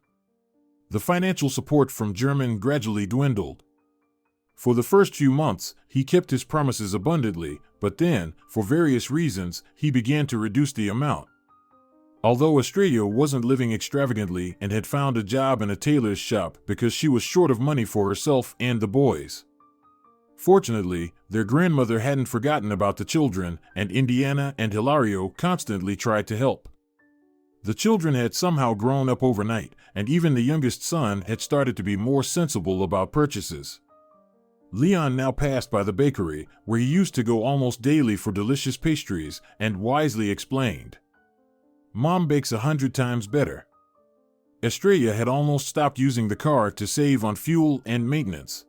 The financial support from German gradually dwindled. For the first few months, he kept his promises abundantly, but then, for various reasons, he began to reduce the amount. Although Estrella wasn't living extravagantly and had found a job in a tailor's shop because she was short of money for herself and the boys. Fortunately, their grandmother hadn't forgotten about the children, and Indiana and Hilario constantly tried to help. The children had somehow grown up overnight, and even the youngest son had started to be more sensible about purchases. Leon now passed by the bakery, where he used to go almost daily for delicious pastries, and wisely explained, "Mom bakes 100 times better." Estrella had almost stopped using the car to save on fuel and maintenance.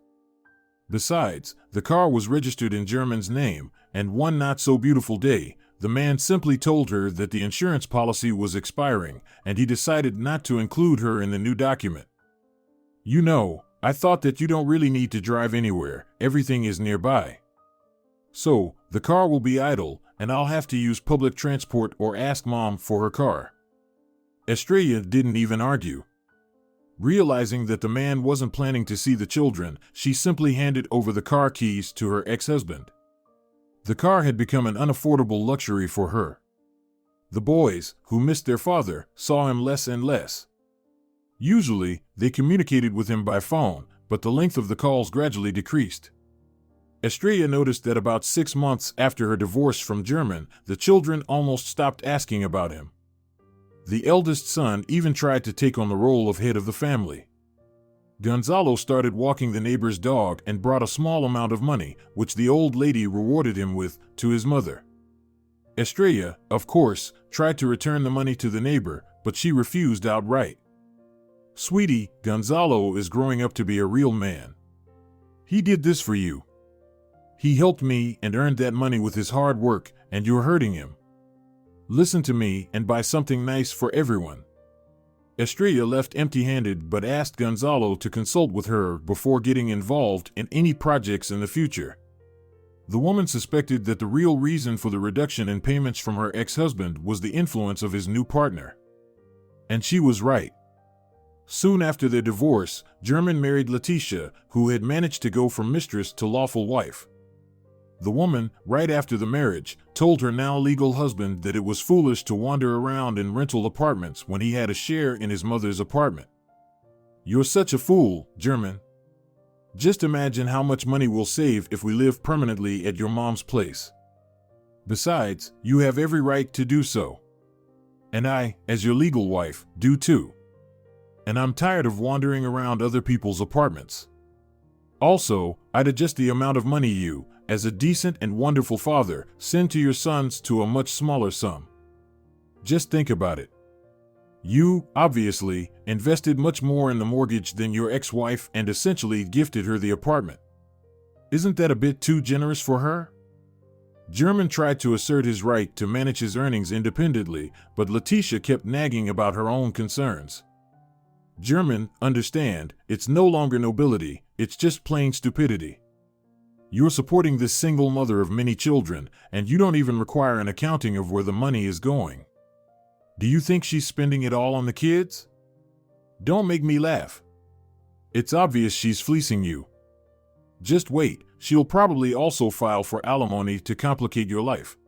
Besides, the car was registered in German's name, and one not-so-beautiful day, the man simply told her that the insurance policy was expiring, and he decided not to include her in the new document. "You know, I thought that you don't really need to drive anywhere, everything is nearby. So, the car will be idle, and I'll have to use public transport or ask Mom for her car." Estrella didn't even argue. Realizing that the man wasn't planning to see the children, she simply handed over the car keys to her ex-husband. The car had become an unaffordable luxury for her. The boys, who missed their father, saw him less and less. Usually, they communicated with him by phone, but the length of the calls gradually decreased. Estrella noticed that about 6 months after her divorce from German, the children almost stopped asking about him. The eldest son even tried to take on the role of head of the family. Gonzalo started walking the neighbor's dog and brought a small amount of money, which the old lady rewarded him with, to his mother. Estrella, of course, tried to return the money to the neighbor, but she refused outright. "Sweetie, Gonzalo is growing up to be a real man. He did this for you. He helped me and earned that money with his hard work, and you're hurting him. Listen to me and buy something nice for everyone." Estrella left empty-handed but asked Gonzalo to consult with her before getting involved in any projects in the future. The woman suspected that the real reason for the reduction in payments from her ex-husband was the influence of his new partner. And she was right. Soon after their divorce, German married Letitia, who had managed to go from mistress to lawful wife. The woman, right after the marriage, told her now legal husband that it was foolish to wander around in rental apartments when he had a share in his mother's apartment. "You're such a fool, German. Just imagine how much money we'll save if we live permanently at your mom's place. Besides, you have every right to do so. And I, as your legal wife, do too. And I'm tired of wandering around other people's apartments. Also, I'd adjust the amount of money you, as a decent and wonderful father, send to your sons to a much smaller sum. Just think about it. You, obviously, invested much more in the mortgage than your ex-wife and essentially gifted her the apartment. Isn't that a bit too generous for her?" German tried to assert his right to manage his earnings independently, but Letitia kept nagging about her own concerns. "German, understand, it's no longer nobility, it's just plain stupidity. You're supporting this single mother of many children, and you don't even require an accounting of where the money is going. Do you think she's spending it all on the kids? Don't make me laugh. It's obvious she's fleecing you. Just wait, she'll probably also file for alimony to complicate your life.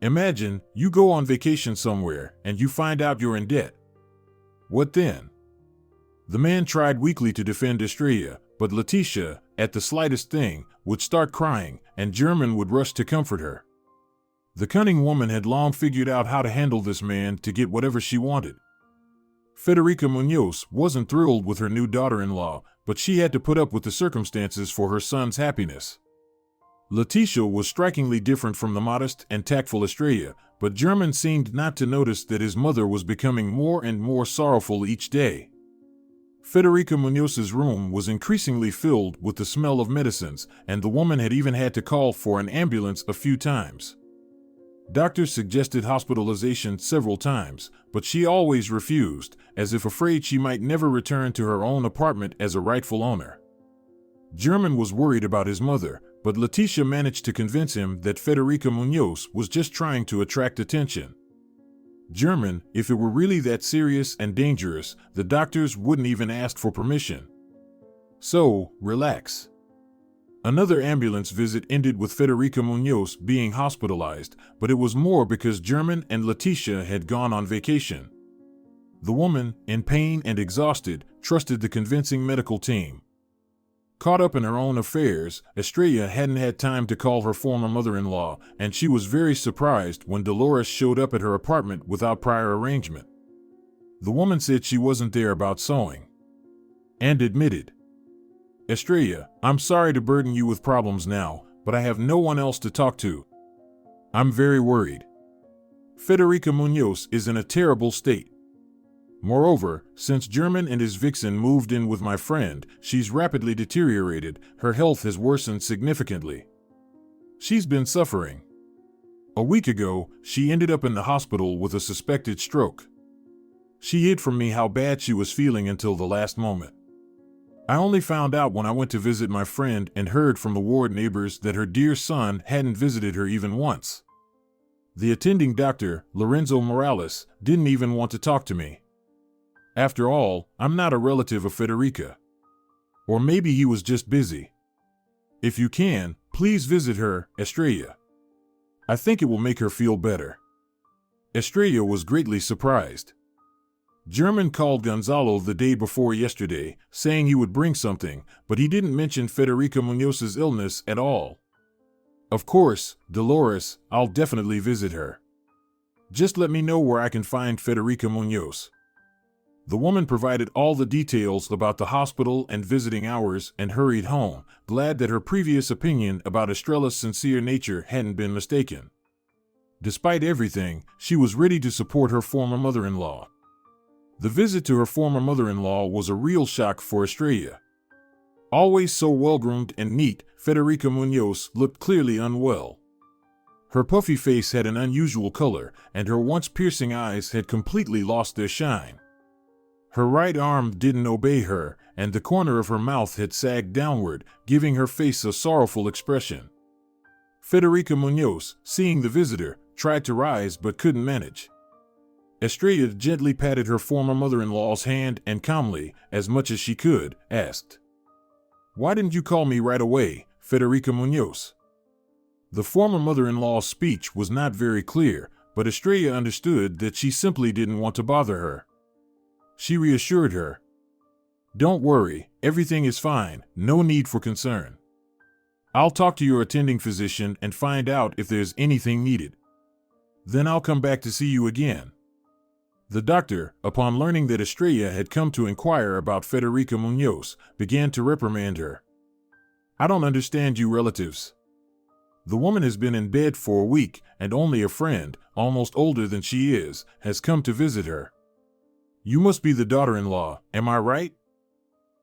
Imagine, you go on vacation somewhere, and you find out you're in debt. What then?" The man tried weakly to defend Estrella, but Letitia, at the slightest thing, would start crying, and German would rush to comfort her. The cunning woman had long figured out how to handle this man to get whatever she wanted. Federica Munoz wasn't thrilled with her new daughter-in-law, but she had to put up with the circumstances for her son's happiness. Letitia was strikingly different from the modest and tactful Estrella, but German seemed not to notice that his mother was becoming more and more sorrowful each day. Federica Munoz's room was increasingly filled with the smell of medicines, and the woman had even had to call for an ambulance a few times. Doctors suggested hospitalization several times, but she always refused, as if afraid she might never return to her own apartment as a rightful owner. German was worried about his mother, but Letitia managed to convince him that Federica Munoz was just trying to attract attention. German, if it were really that serious and dangerous, the doctors wouldn't even ask for permission. So, relax. Another ambulance visit ended with Federica Munoz being hospitalized, but it was more because German and Letitia had gone on vacation. The woman, in pain and exhausted, trusted the convincing medical team. Caught up in her own affairs, Estrella hadn't had time to call her former mother-in-law, and she was very surprised when Dolores showed up at her apartment without prior arrangement. The woman said she wasn't there about sewing. And admitted, "Estrella, I'm sorry to burden you with problems now, but I have no one else to talk to. I'm very worried. Federica Munoz is in a terrible state. Moreover, since German and his vixen moved in with my friend, she's rapidly deteriorated, her health has worsened significantly. She's been suffering. A week ago, she ended up in the hospital with a suspected stroke. She hid from me how bad she was feeling until the last moment. I only found out when I went to visit my friend and heard from the ward neighbors that her dear son hadn't visited her even once. The attending doctor, Lorenzo Morales, didn't even want to talk to me. After all, I'm not a relative of Federica. Or maybe he was just busy. If you can, please visit her, Estrella. I think it will make her feel better. Estrella was greatly surprised. German called Gonzalo the day before yesterday, saying he would bring something, but he didn't mention Federica Muñoz's illness at all. Of course, Dolores, I'll definitely visit her. Just let me know where I can find Federica Muñoz. The woman provided all the details about the hospital and visiting hours and hurried home, glad that her previous opinion about Estrella's sincere nature hadn't been mistaken. Despite everything, she was ready to support her former mother-in-law. The visit to her former mother-in-law was a real shock for Estrella. Always so well-groomed and neat, Federica Muñoz looked clearly unwell. Her puffy face had an unusual color, and her once piercing eyes had completely lost their shine. Her right arm didn't obey her, and the corner of her mouth had sagged downward, giving her face a sorrowful expression. Federica Muñoz, seeing the visitor, tried to rise but couldn't manage. Estrella gently patted her former mother-in-law's hand and calmly, as much as she could, asked, "Why didn't you call me right away, Federica Muñoz?" The former mother-in-law's speech was not very clear, but Estrella understood that she simply didn't want to bother her. She reassured her, "Don't worry, everything is fine, no need for concern. I'll talk to your attending physician and find out if there's anything needed. Then I'll come back to see you again." The doctor, upon learning that Estrella had come to inquire about Federica Muñoz, began to reprimand her. "I don't understand you relatives. The woman has been in bed for a week, and only a friend, almost older than she is, has come to visit her. You must be the daughter-in-law, am I right?"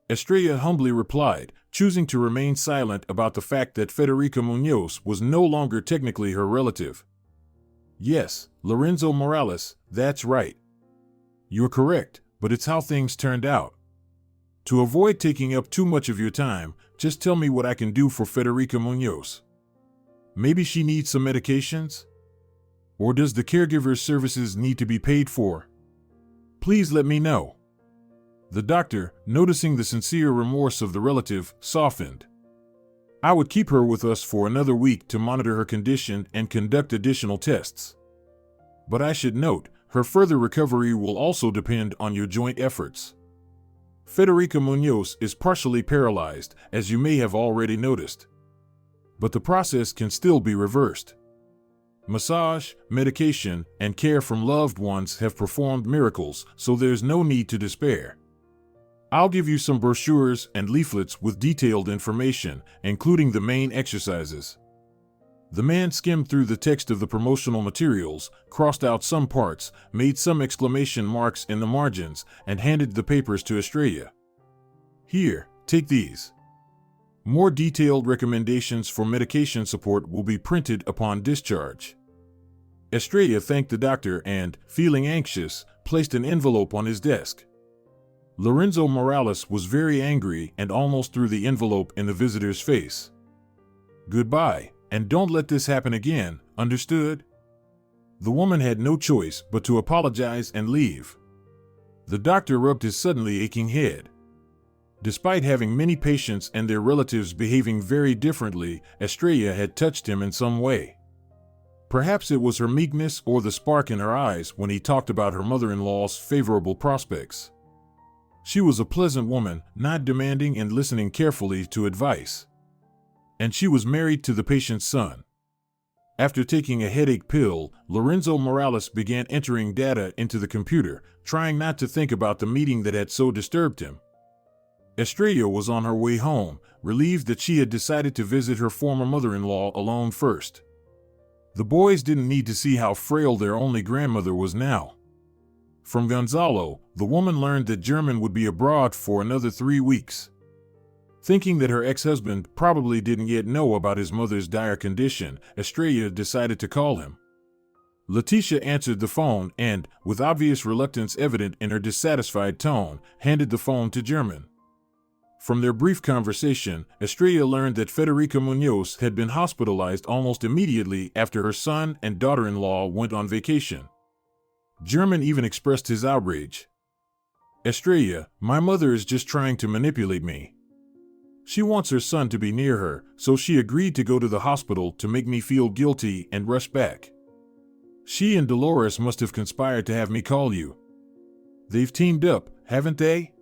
Estrella humbly replied, choosing to remain silent about the fact that Federica Muñoz was no longer technically her relative. "Yes, Lorenzo Morales, that's right. You're correct, but it's how things turned out. To avoid taking up too much of your time, just tell me what I can do for Federica Muñoz. Maybe she needs some medications? Or does the caregiver's services need to be paid for? Please let me know." The doctor, noticing the sincere remorse of the relative, softened. "I would keep her with us for another week to monitor her condition and conduct additional tests. But I should note, her further recovery will also depend on your joint efforts. Federica Muñoz is partially paralyzed, as you may have already noticed. But the process can still be reversed. Massage, medication, and care from loved ones have performed miracles, so there's no need to despair. I'll give you some brochures and leaflets with detailed information, including the main exercises." The man skimmed through the text of the promotional materials, crossed out some parts, made some exclamation marks in the margins, and handed the papers to Estrella. "Here, take these. More detailed recommendations for medication support will be printed upon discharge." Estrella thanked the doctor and, feeling anxious, placed an envelope on his desk. Lorenzo Morales was very angry and almost threw the envelope in the visitor's face. "Goodbye, and don't let this happen again, understood?" The woman had no choice but to apologize and leave. The doctor rubbed his suddenly aching head. Despite having many patients and their relatives behaving very differently, Estrella had touched him in some way. Perhaps it was her meekness or the spark in her eyes when he talked about her mother-in-law's favorable prospects. She was a pleasant woman, not demanding and listening carefully to advice. And she was married to the patient's son. After taking a headache pill, Lorenzo Morales began entering data into the computer, trying not to think about the meeting that had so disturbed him. Estrella was on her way home, relieved that she had decided to visit her former mother-in-law alone first. The boys didn't need to see how frail their only grandmother was now. From Gonzalo, the woman learned that German would be abroad for another 3 weeks. Thinking that her ex-husband probably didn't yet know about his mother's dire condition, Estrella decided to call him. Leticia answered the phone and, with obvious reluctance evident in her dissatisfied tone, handed the phone to German. From their brief conversation, Estrella learned that Federica Munoz had been hospitalized almost immediately after her son and daughter-in-law went on vacation. German even expressed his outrage. "Estrella, my mother is just trying to manipulate me. She wants her son to be near her, so she agreed to go to the hospital to make me feel guilty and rush back. She and Dolores must have conspired to have me call you. They've teamed up, haven't they?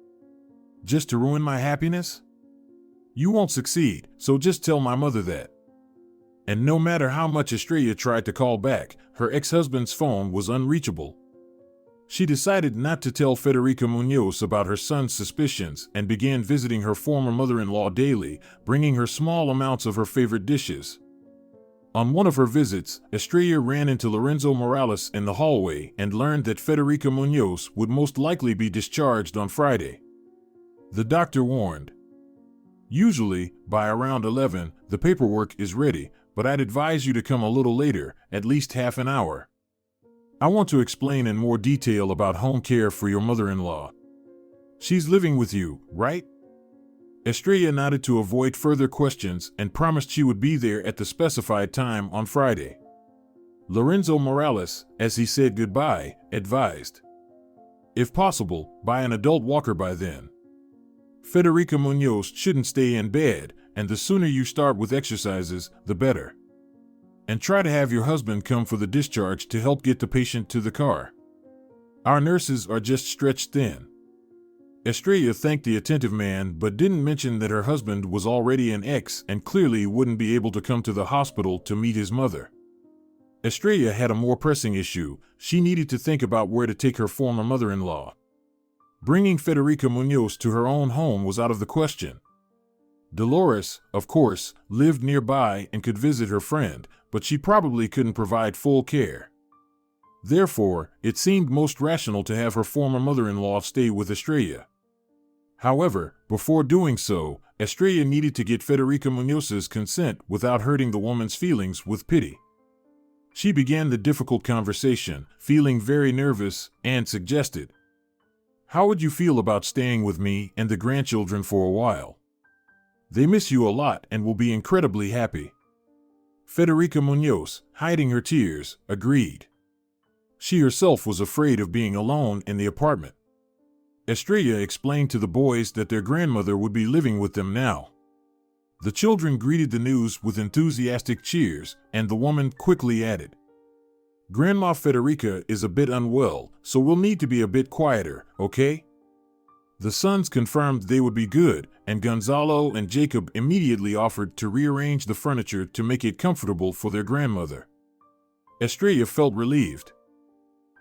Just to ruin my happiness? You won't succeed, so just tell my mother that." And no matter how much Estrella tried to call back, her ex-husband's phone was unreachable. She decided not to tell Federica Munoz about her son's suspicions and began visiting her former mother-in-law daily, bringing her small amounts of her favorite dishes. On one of her visits, Estrella ran into Lorenzo Morales in the hallway and learned that Federica Munoz would most likely be discharged on Friday. The doctor warned, "Usually, by around 11, the paperwork is ready, but I'd advise you to come a little later, at least half an hour. I want to explain in more detail about home care for your mother-in-law. She's living with you, right?" Estrella nodded to avoid further questions and promised she would be there at the specified time on Friday. Lorenzo Morales, as he said goodbye, advised, "If possible, buy an adult walker by then. Federica Munoz shouldn't stay in bed, and the sooner you start with exercises, the better. And try to have your husband come for the discharge to help get the patient to the car. Our nurses are just stretched thin." Estrella thanked the attentive man but didn't mention that her husband was already an ex and clearly wouldn't be able to come to the hospital to meet his mother. Estrella had a more pressing issue. She needed to think about where to take her former mother-in-law. Bringing Federica Munoz to her own home was out of the question. Dolores, of course, lived nearby and could visit her friend, but she probably couldn't provide full care. Therefore, it seemed most rational to have her former mother-in-law stay with Estrella. However, before doing so, Estrella needed to get Federica Munoz's consent without hurting the woman's feelings with pity. She began the difficult conversation, feeling very nervous, and suggested, "How would you feel about staying with me and the grandchildren for a while? They miss you a lot and will be incredibly happy." Federica Munoz, hiding her tears, agreed. She herself was afraid of being alone in the apartment. Estrella explained to the boys that their grandmother would be living with them now. The children greeted the news with enthusiastic cheers, and the woman quickly added, "Grandma Federica is a bit unwell, so we'll need to be a bit quieter, okay?" The sons confirmed they would be good, and Gonzalo and Jacob immediately offered to rearrange the furniture to make it comfortable for their grandmother. Estrella felt relieved.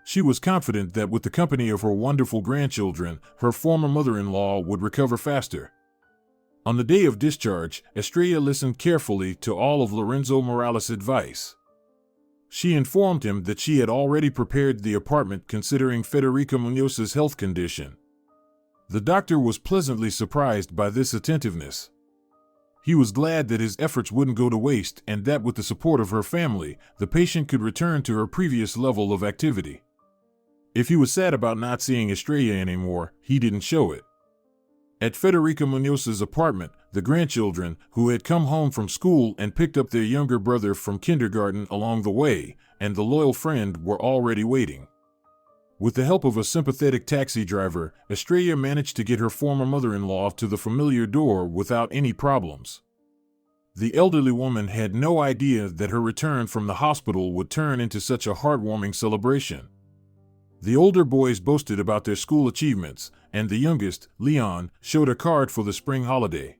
She was confident that with the company of her wonderful grandchildren, her former mother-in-law would recover faster. On the day of discharge, Estrella listened carefully to all of Lorenzo Morales' advice. She informed him that she had already prepared the apartment considering Federica Munoz's health condition. The doctor was pleasantly surprised by this attentiveness. He was glad that his efforts wouldn't go to waste and that with the support of her family, the patient could return to her previous level of activity. If he was sad about not seeing Estrella anymore, he didn't show it. At Federica Munoz's apartment, the grandchildren, who had come home from school and picked up their younger brother from kindergarten along the way, and the loyal friend were already waiting. With the help of a sympathetic taxi driver, Estrella managed to get her former mother-in-law to the familiar door without any problems. The elderly woman had no idea that her return from the hospital would turn into such a heartwarming celebration. The older boys boasted about their school achievements, and the youngest, Leon, showed a card for the spring holiday.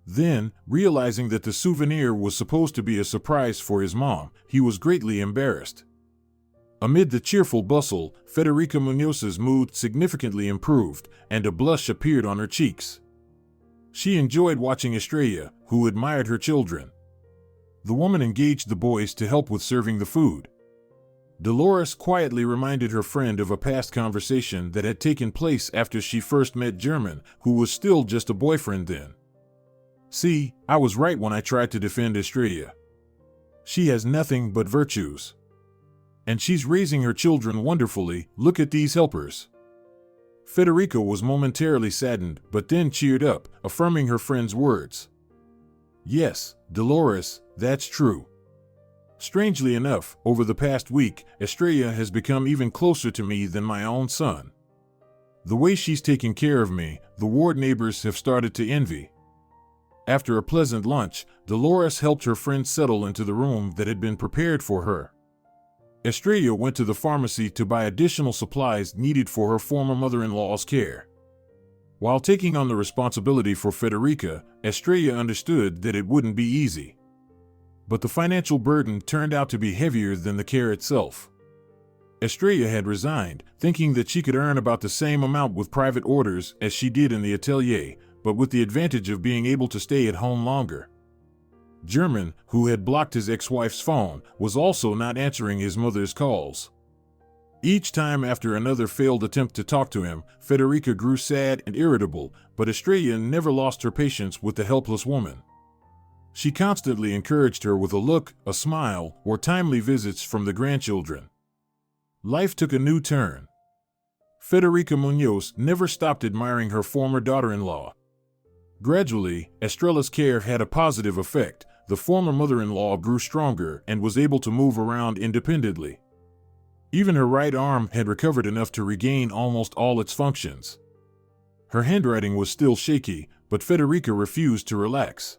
Then, realizing that the souvenir was supposed to be a surprise for his mom, he was greatly embarrassed. Amid the cheerful bustle, Federica Munoz's mood significantly improved, and a blush appeared on her cheeks. She enjoyed watching Estrella, who admired her children. The woman engaged the boys to help with serving the food. Dolores quietly reminded her friend of a past conversation that had taken place after she first met German, who was still just a boyfriend then. "See, I was right when I tried to defend Estrella. She has nothing but virtues. And she's raising her children wonderfully. Look at these helpers." Federica was momentarily saddened, but then cheered up, affirming her friend's words. Yes, Dolores, that's true. Strangely enough, over the past week, Estrella has become even closer to me than my own son. The way she's taking care of me, the ward neighbors have started to envy. After a pleasant lunch, Dolores helped her friend settle into the room that had been prepared for her. Estrella went to the pharmacy to buy additional supplies needed for her former mother-in-law's care. While taking on the responsibility for Federica, Estrella understood that it wouldn't be easy. But the financial burden turned out to be heavier than the care itself. Estrella had resigned, thinking that she could earn about the same amount with private orders as she did in the atelier, but with the advantage of being able to stay at home longer. German, who had blocked his ex-wife's phone, was also not answering his mother's calls. Each time after another failed attempt to talk to him, Federica grew sad and irritable, but Estrella never lost her patience with the helpless woman. She constantly encouraged her with a look, a smile, or timely visits from the grandchildren. Life took a new turn. Federica Munoz never stopped admiring her former daughter-in-law. Gradually, Estrella's care had a positive effect. The former mother-in-law grew stronger and was able to move around independently. Even her right arm had recovered enough to regain almost all its functions. Her handwriting was still shaky, but Federica refused to relax.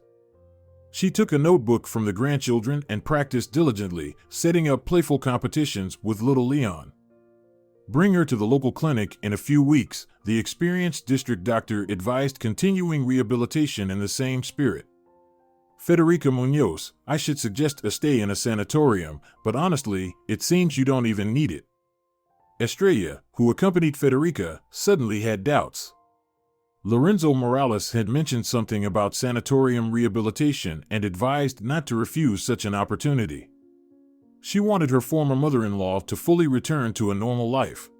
She took a notebook from the grandchildren and practiced diligently, setting up playful competitions with little Leon. Bring her to the local clinic in a few weeks, the experienced district doctor advised, continuing rehabilitation in the same spirit. Federica Munoz, I should suggest a stay in a sanatorium, but honestly, it seems you don't even need it. Estrella, who accompanied Federica, suddenly had doubts. Lorenzo Morales had mentioned something about sanatorium rehabilitation and advised not to refuse such an opportunity. She wanted her former mother-in-law to fully return to a normal life.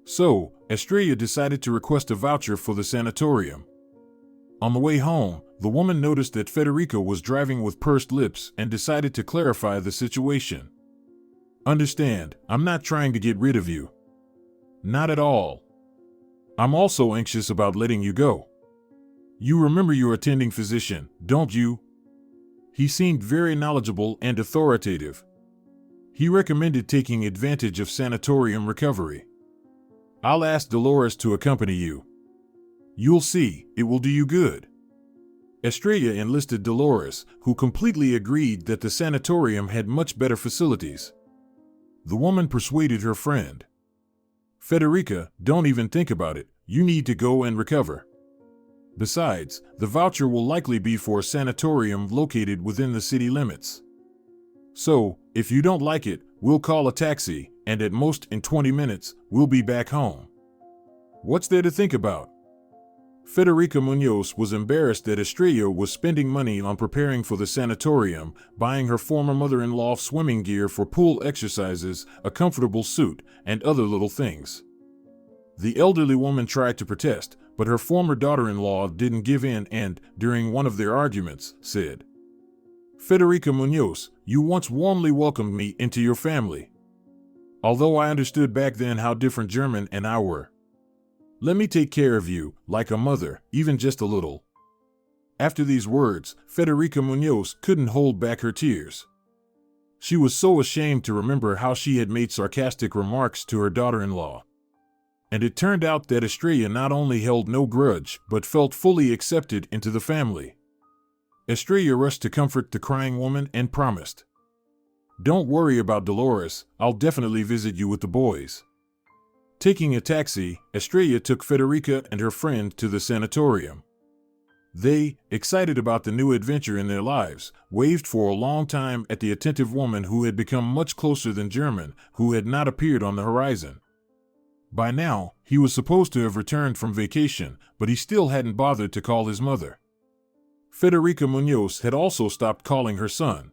So, Estrella decided to request a voucher for the sanatorium. On the way home, the woman noticed that Federica was driving with pursed lips and decided to clarify the situation. Understand, I'm not trying to get rid of you. Not at all. I'm also anxious about letting you go. You remember your attending physician, don't you? He seemed very knowledgeable and authoritative. He recommended taking advantage of sanatorium recovery. I'll ask Dolores to accompany you. You'll see, it will do you good. Estrella enlisted Dolores, who completely agreed that the sanatorium had much better facilities. The woman persuaded her friend. Federica, don't even think about it, you need to go and recover. Besides, the voucher will likely be for a sanatorium located within the city limits. So, if you don't like it, we'll call a taxi, and at most in 20 minutes, we'll be back home. What's there to think about? Federica Munoz was embarrassed that Estrella was spending money on preparing for the sanatorium, buying her former mother-in-law swimming gear for pool exercises, a comfortable suit, and other little things. The elderly woman tried to protest, but her former daughter-in-law didn't give in and, during one of their arguments, said, Federica Munoz, you once warmly welcomed me into your family. Although I understood back then how different German and I were. Let me take care of you, like a mother, even just a little. After these words, Federica Munoz couldn't hold back her tears. She was so ashamed to remember how she had made sarcastic remarks to her daughter-in-law. And it turned out that Estrella not only held no grudge, but felt fully accepted into the family. Estrella rushed to comfort the crying woman and promised, Don't worry about Dolores, I'll definitely visit you with the boys. Taking a taxi, Estrella took Federica and her friend to the sanatorium. They, excited about the new adventure in their lives, waved for a long time at the attentive woman who had become much closer than German, who had not appeared on the horizon. By now, he was supposed to have returned from vacation, but he still hadn't bothered to call his mother. Federica Munoz had also stopped calling her son.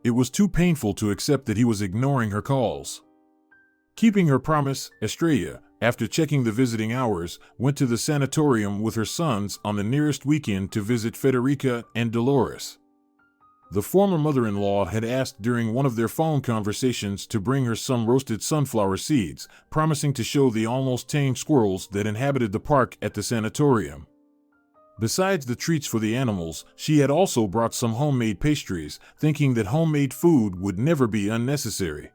It was too painful to accept that he was ignoring her calls. Keeping her promise, Estrella, after checking the visiting hours, went to the sanatorium with her sons on the nearest weekend to visit Federica and Dolores. The former mother-in-law had asked during one of their phone conversations to bring her some roasted sunflower seeds, promising to show the almost tame squirrels that inhabited the park at the sanatorium. Besides the treats for the animals, she had also brought some homemade pastries, thinking that homemade food would never be unnecessary.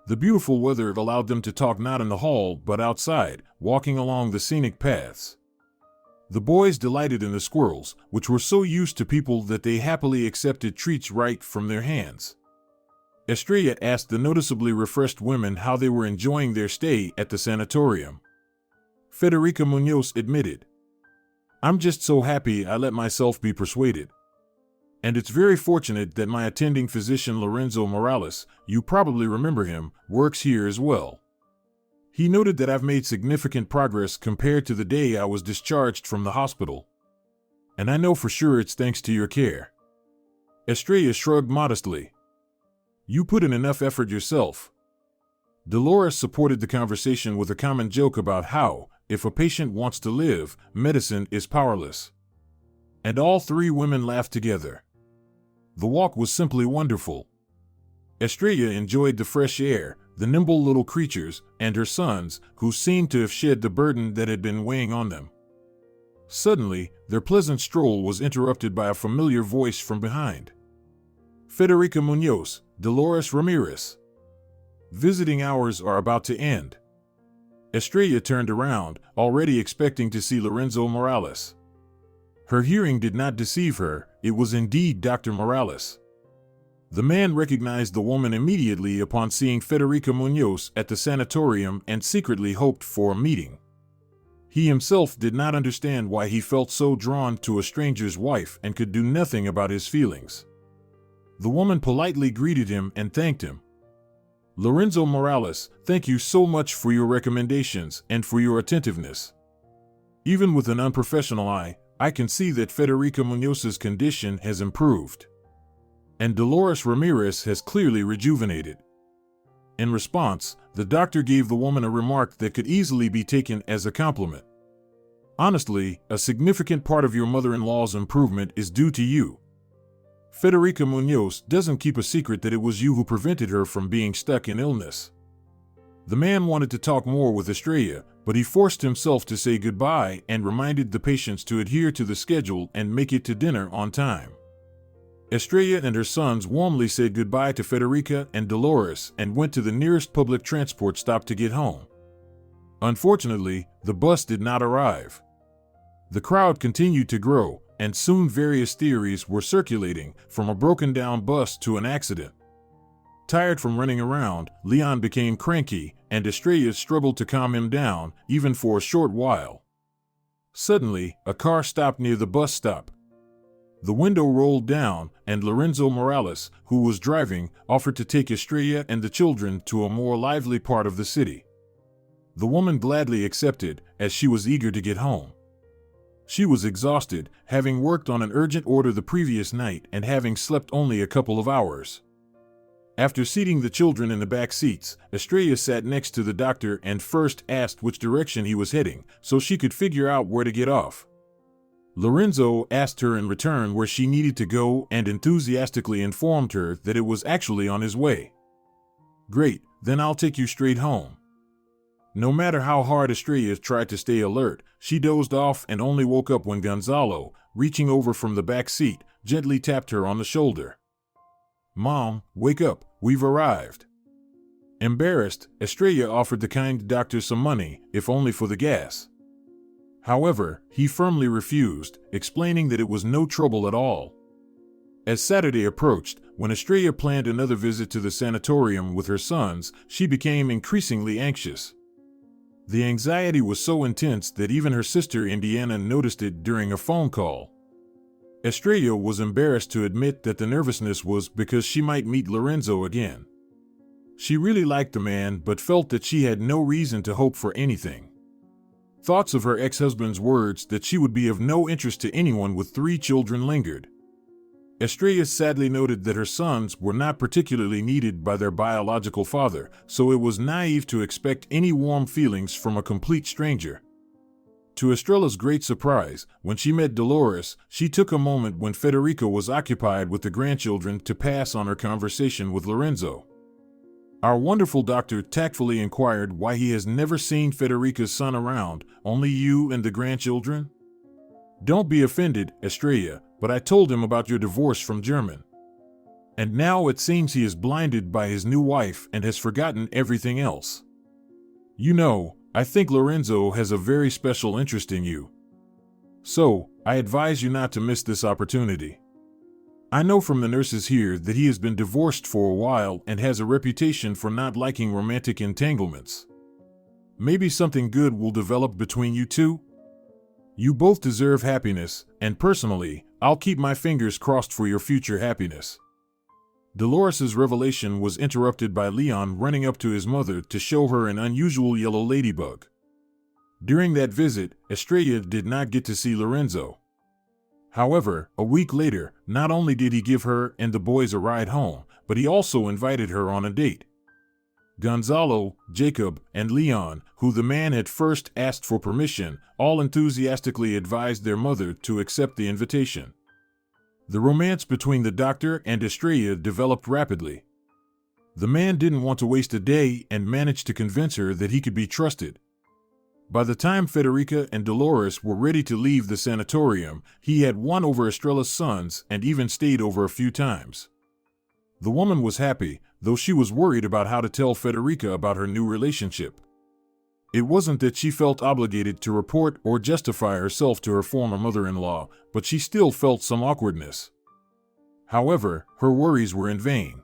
The beautiful weather allowed them to talk not in the hall but outside, walking along the scenic paths. The boys delighted in the squirrels, which were so used to people that they happily accepted treats right from their hands. Estrella asked the noticeably refreshed women how they were enjoying their stay at the sanatorium. Federica Munoz admitted, "I'm just so happy I let myself be persuaded. And it's very fortunate that my attending physician Lorenzo Morales, you probably remember him, works here as well. He noted that I've made significant progress compared to the day I was discharged from the hospital. And I know for sure it's thanks to your care." Estrella shrugged modestly. "You put in enough effort yourself." Dolores supported the conversation with a common joke about how, if a patient wants to live, medicine is powerless. And all three women laughed together. The walk was simply wonderful. Estrella enjoyed the fresh air, the nimble little creatures, and her sons, who seemed to have shed the burden that had been weighing on them. Suddenly, their pleasant stroll was interrupted by a familiar voice from behind. "Federica Munoz, Dolores Ramirez. Visiting hours are about to end." Estrella turned around, already expecting to see Lorenzo Morales. Her hearing did not deceive her, it was indeed Dr. Morales. The man recognized the woman immediately upon seeing Federica Munoz at the sanatorium and secretly hoped for a meeting. He himself did not understand why he felt so drawn to a stranger's wife and could do nothing about his feelings. The woman politely greeted him and thanked him. "Lorenzo Morales, thank you so much for your recommendations and for your attentiveness. Even with an unprofessional eye, I can see that Federica Munoz's condition has improved. And Dolores Ramirez has clearly rejuvenated." In response, the doctor gave the woman a remark that could easily be taken as a compliment. "Honestly, a significant part of your mother-in-law's improvement is due to you. Federica Munoz doesn't keep a secret that it was you who prevented her from being stuck in illness." The man wanted to talk more with Estrella, but he forced himself to say goodbye and reminded the patients to adhere to the schedule and make it to dinner on time. Estrella and her sons warmly said goodbye to Federica and Dolores and went to the nearest public transport stop to get home. Unfortunately, the bus did not arrive. The crowd continued to grow, and soon various theories were circulating, from a broken-down bus to an accident. Tired from running around, Leon became cranky, and Estrella struggled to calm him down, even for a short while. Suddenly, a car stopped near the bus stop. The window rolled down, and Lorenzo Morales, who was driving, offered to take Estrella and the children to a more lively part of the city. The woman gladly accepted, as she was eager to get home. She was exhausted, having worked on an urgent order the previous night and having slept only a couple of hours. After seating the children in the back seats, Estrella sat next to the doctor and first asked which direction he was heading, so she could figure out where to get off. Lorenzo asked her in return where she needed to go and enthusiastically informed her that it was actually on his way. "Great, then I'll take you straight home." No matter how hard Estrella tried to stay alert, she dozed off and only woke up when Gonzalo, reaching over from the back seat, gently tapped her on the shoulder. "Mom, wake up, we've arrived." Embarrassed, Estrella offered the kind doctor some money, if only for the gas. However, he firmly refused, explaining that it was no trouble at all. As Saturday approached, when Estrella planned another visit to the sanatorium with her sons, she became increasingly anxious. The anxiety was so intense that even her sister Indiana noticed it during a phone call. Estrella was embarrassed to admit that the nervousness was because she might meet Lorenzo again. She really liked the man but felt that she had no reason to hope for anything. Thoughts of her ex-husband's words that she would be of no interest to anyone with 3 children lingered. Estrella sadly noted that her sons were not particularly needed by their biological father, so it was naive to expect any warm feelings from a complete stranger. To Estrella's great surprise, when she met Dolores, she took a moment when Federica was occupied with the grandchildren to pass on her conversation with Lorenzo. Our wonderful doctor tactfully inquired why he has never seen Federica's son around, only you and the grandchildren. Don't be offended, Estrella, but I told him about your divorce from German. And now it seems he is blinded by his new wife and has forgotten everything else. You know, I think Lorenzo has a very special interest in you. So, I advise you not to miss this opportunity. I know from the nurses here that he has been divorced for a while and has a reputation for not liking romantic entanglements. Maybe something good will develop between you two? You both deserve happiness, and personally, I'll keep my fingers crossed for your future happiness. Dolores's revelation was interrupted by Leon running up to his mother to show her an unusual yellow ladybug. During that visit, Estrella did not get to see Lorenzo. However, a week later, not only did he give her and the boys a ride home, but he also invited her on a date. Gonzalo, Jacob, and Leon, who the man had first asked for permission, all enthusiastically advised their mother to accept the invitation. The romance between the doctor and Estrella developed rapidly. The man didn't want to waste a day and managed to convince her that he could be trusted. By the time Federica and Dolores were ready to leave the sanatorium, he had won over Estrella's sons and even stayed over a few times. The woman was happy, though she was worried about how to tell Federica about her new relationship. It wasn't that she felt obligated to report or justify herself to her former mother-in-law, but she still felt some awkwardness. However, her worries were in vain.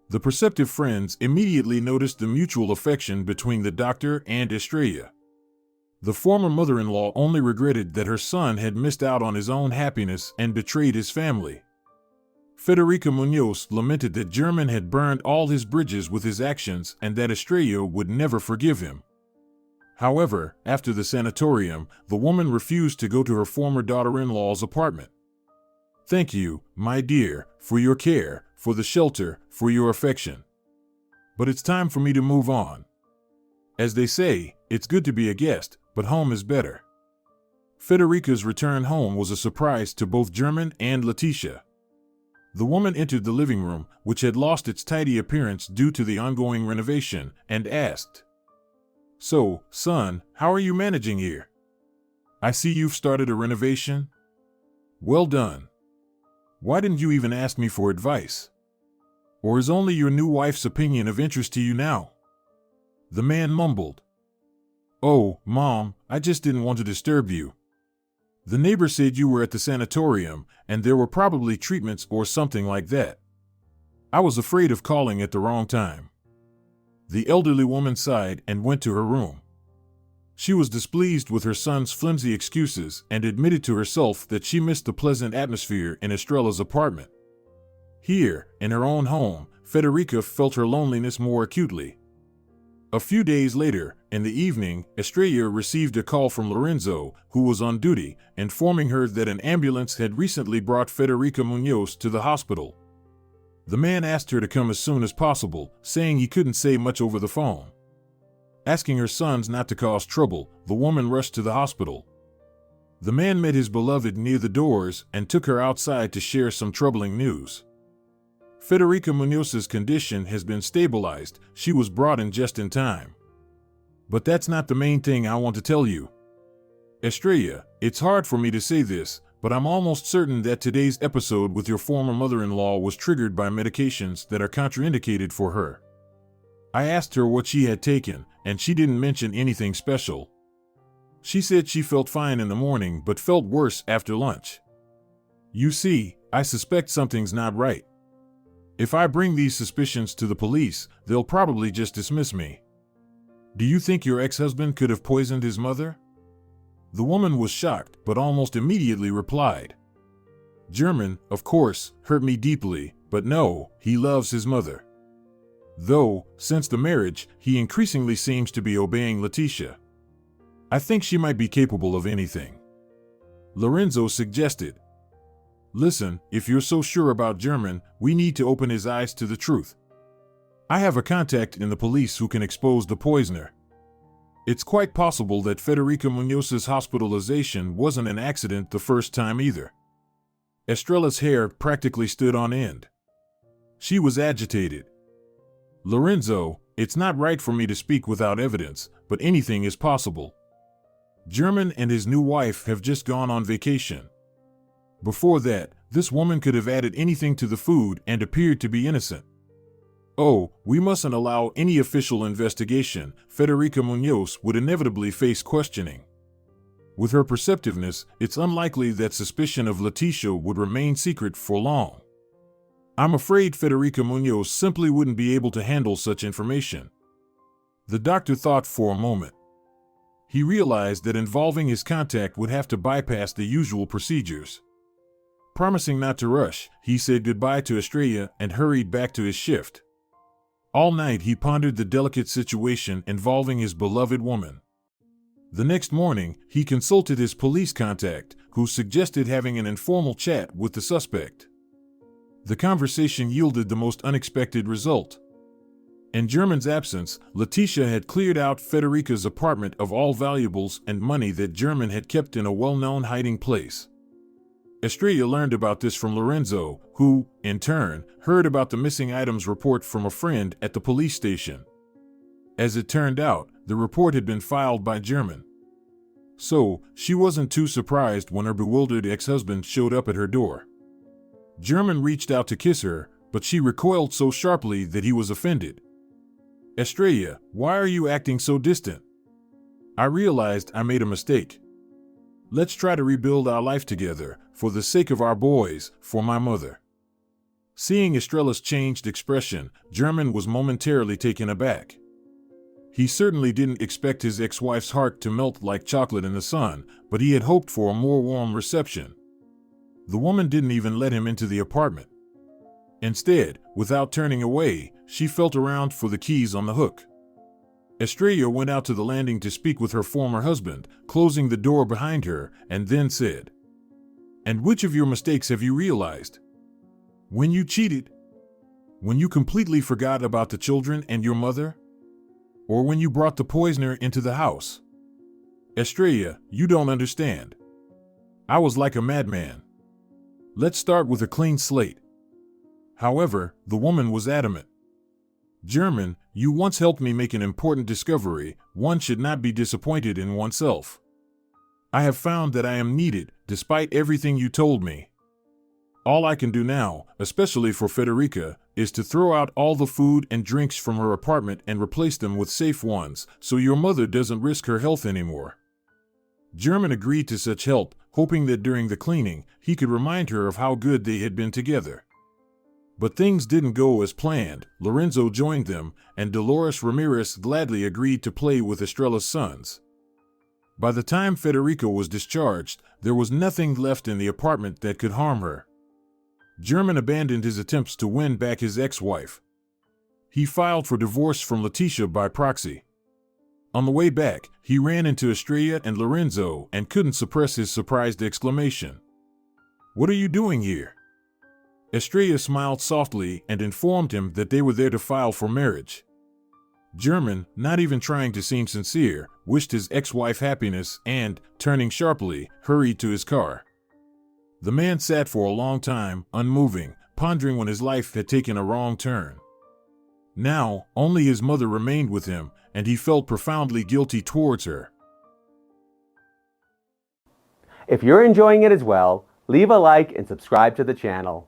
The perceptive friends immediately noticed the mutual affection between the doctor and Estrella. The former mother-in-law only regretted that her son had missed out on his own happiness and betrayed his family. Federica Munoz lamented that German had burned all his bridges with his actions and that Estrella would never forgive him. However, after the sanatorium, the woman refused to go to her former daughter-in-law's apartment. Thank you, my dear, for your care, for the shelter, for your affection. But it's time for me to move on. As they say, it's good to be a guest, but home is better. Federica's return home was a surprise to both German and Letitia. The woman entered the living room, which had lost its tidy appearance due to the ongoing renovation, and asked, "So, son, how are you managing here? I see you've started a renovation. Well done. Why didn't you even ask me for advice? Or is only your new wife's opinion of interest to you now?" The man mumbled, "Oh, Mom, I just didn't want to disturb you. The neighbor said you were at the sanatorium, and there were probably treatments or something like that. I was afraid of calling at the wrong time." The elderly woman sighed and went to her room. She was displeased with her son's flimsy excuses and admitted to herself that she missed the pleasant atmosphere in Estrella's apartment. Here, in her own home, Federica felt her loneliness more acutely. A few days later, in the evening, Estrella received a call from Lorenzo, who was on duty, informing her that an ambulance had recently brought Federica Munoz to the hospital. The man asked her to come as soon as possible, saying he couldn't say much over the phone. Asking her sons not to cause trouble, the woman rushed to the hospital. The man met his beloved near the doors and took her outside to share some troubling news. Federica Munoz's condition has been stabilized. She was brought in just in time. But that's not the main thing I want to tell you. Estrella, it's hard for me to say this, but I'm almost certain that today's episode with your former mother-in-law was triggered by medications that are contraindicated for her. I asked her what she had taken, and she didn't mention anything special. She said she felt fine in the morning but felt worse after lunch. You see, I suspect something's not right. If I bring these suspicions to the police, they'll probably just dismiss me. Do you think your ex-husband could have poisoned his mother?" The woman was shocked, but almost immediately replied, "German, of course, hurt me deeply, but no, he loves his mother. Though, since the marriage, he increasingly seems to be obeying Letitia. I think she might be capable of anything." Lorenzo suggested, "Listen, if you're so sure about German, we need to open his eyes to the truth. I have a contact in the police who can expose the poisoner." It's quite possible that Federica Munoz's hospitalization wasn't an accident the first time either. Estrella's hair practically stood on end. She was agitated. "Lorenzo, it's not right for me to speak without evidence, but anything is possible. German and his new wife have just gone on vacation. Before that, this woman could have added anything to the food and appeared to be innocent. Oh, we mustn't allow any official investigation. Federica Munoz would inevitably face questioning. With her perceptiveness, it's unlikely that suspicion of Leticia would remain secret for long. I'm afraid Federica Munoz simply wouldn't be able to handle such information." The doctor thought for a moment. He realized that involving his contact would have to bypass the usual procedures. Promising not to rush, he said goodbye to Estrella and hurried back to his shift. All night he pondered the delicate situation involving his beloved woman. The next morning, he consulted his police contact, who suggested having an informal chat with the suspect. The conversation yielded the most unexpected result. In German's absence, Leticia had cleared out Federica's apartment of all valuables and money that German had kept in a well-known hiding place. Estrella learned about this from Lorenzo, who, in turn, heard about the missing items report from a friend at the police station. As it turned out, the report had been filed by German. So, she wasn't too surprised when her bewildered ex-husband showed up at her door. German reached out to kiss her, but she recoiled so sharply that he was offended. "Estrella, why are you acting so distant? I realized I made a mistake. Let's try to rebuild our life together, for the sake of our boys, for my mother." Seeing Estrella's changed expression, German was momentarily taken aback. He certainly didn't expect his ex-wife's heart to melt like chocolate in the sun, but he had hoped for a more warm reception. The woman didn't even let him into the apartment. Instead, without turning away, she felt around for the keys on the hook. Estrella went out to the landing to speak with her former husband, closing the door behind her, and then said, "And which of your mistakes have you realized? When you cheated? When you completely forgot about the children and your mother? Or when you brought the poisoner into the house? Estrella, you don't understand. I was like a madman. Let's start with a clean slate." However, the woman was adamant. "German, you once helped me make an important discovery. One should not be disappointed in oneself. I have found that I am needed, despite everything you told me. All I can do now, especially for Federica, is to throw out all the food and drinks from her apartment and replace them with safe ones, so your mother doesn't risk her health anymore." German agreed to such help, hoping that during the cleaning, he could remind her of how good they had been together. But things didn't go as planned. Lorenzo joined them, and Dolores Ramirez gladly agreed to play with Estrella's sons. By the time Federica was discharged, there was nothing left in the apartment that could harm her. German abandoned his attempts to win back his ex-wife. He filed for divorce from Leticia by proxy. On the way back, he ran into Estrella and Lorenzo and couldn't suppress his surprised exclamation. "What are you doing here?" Estrella smiled softly and informed him that they were there to file for marriage. German, not even trying to seem sincere, wished his ex-wife happiness and, turning sharply, hurried to his car. The man sat for a long time, unmoving, pondering when his life had taken a wrong turn. Now, only his mother remained with him, and he felt profoundly guilty towards her. If you're enjoying it as well, leave a like and subscribe to the channel.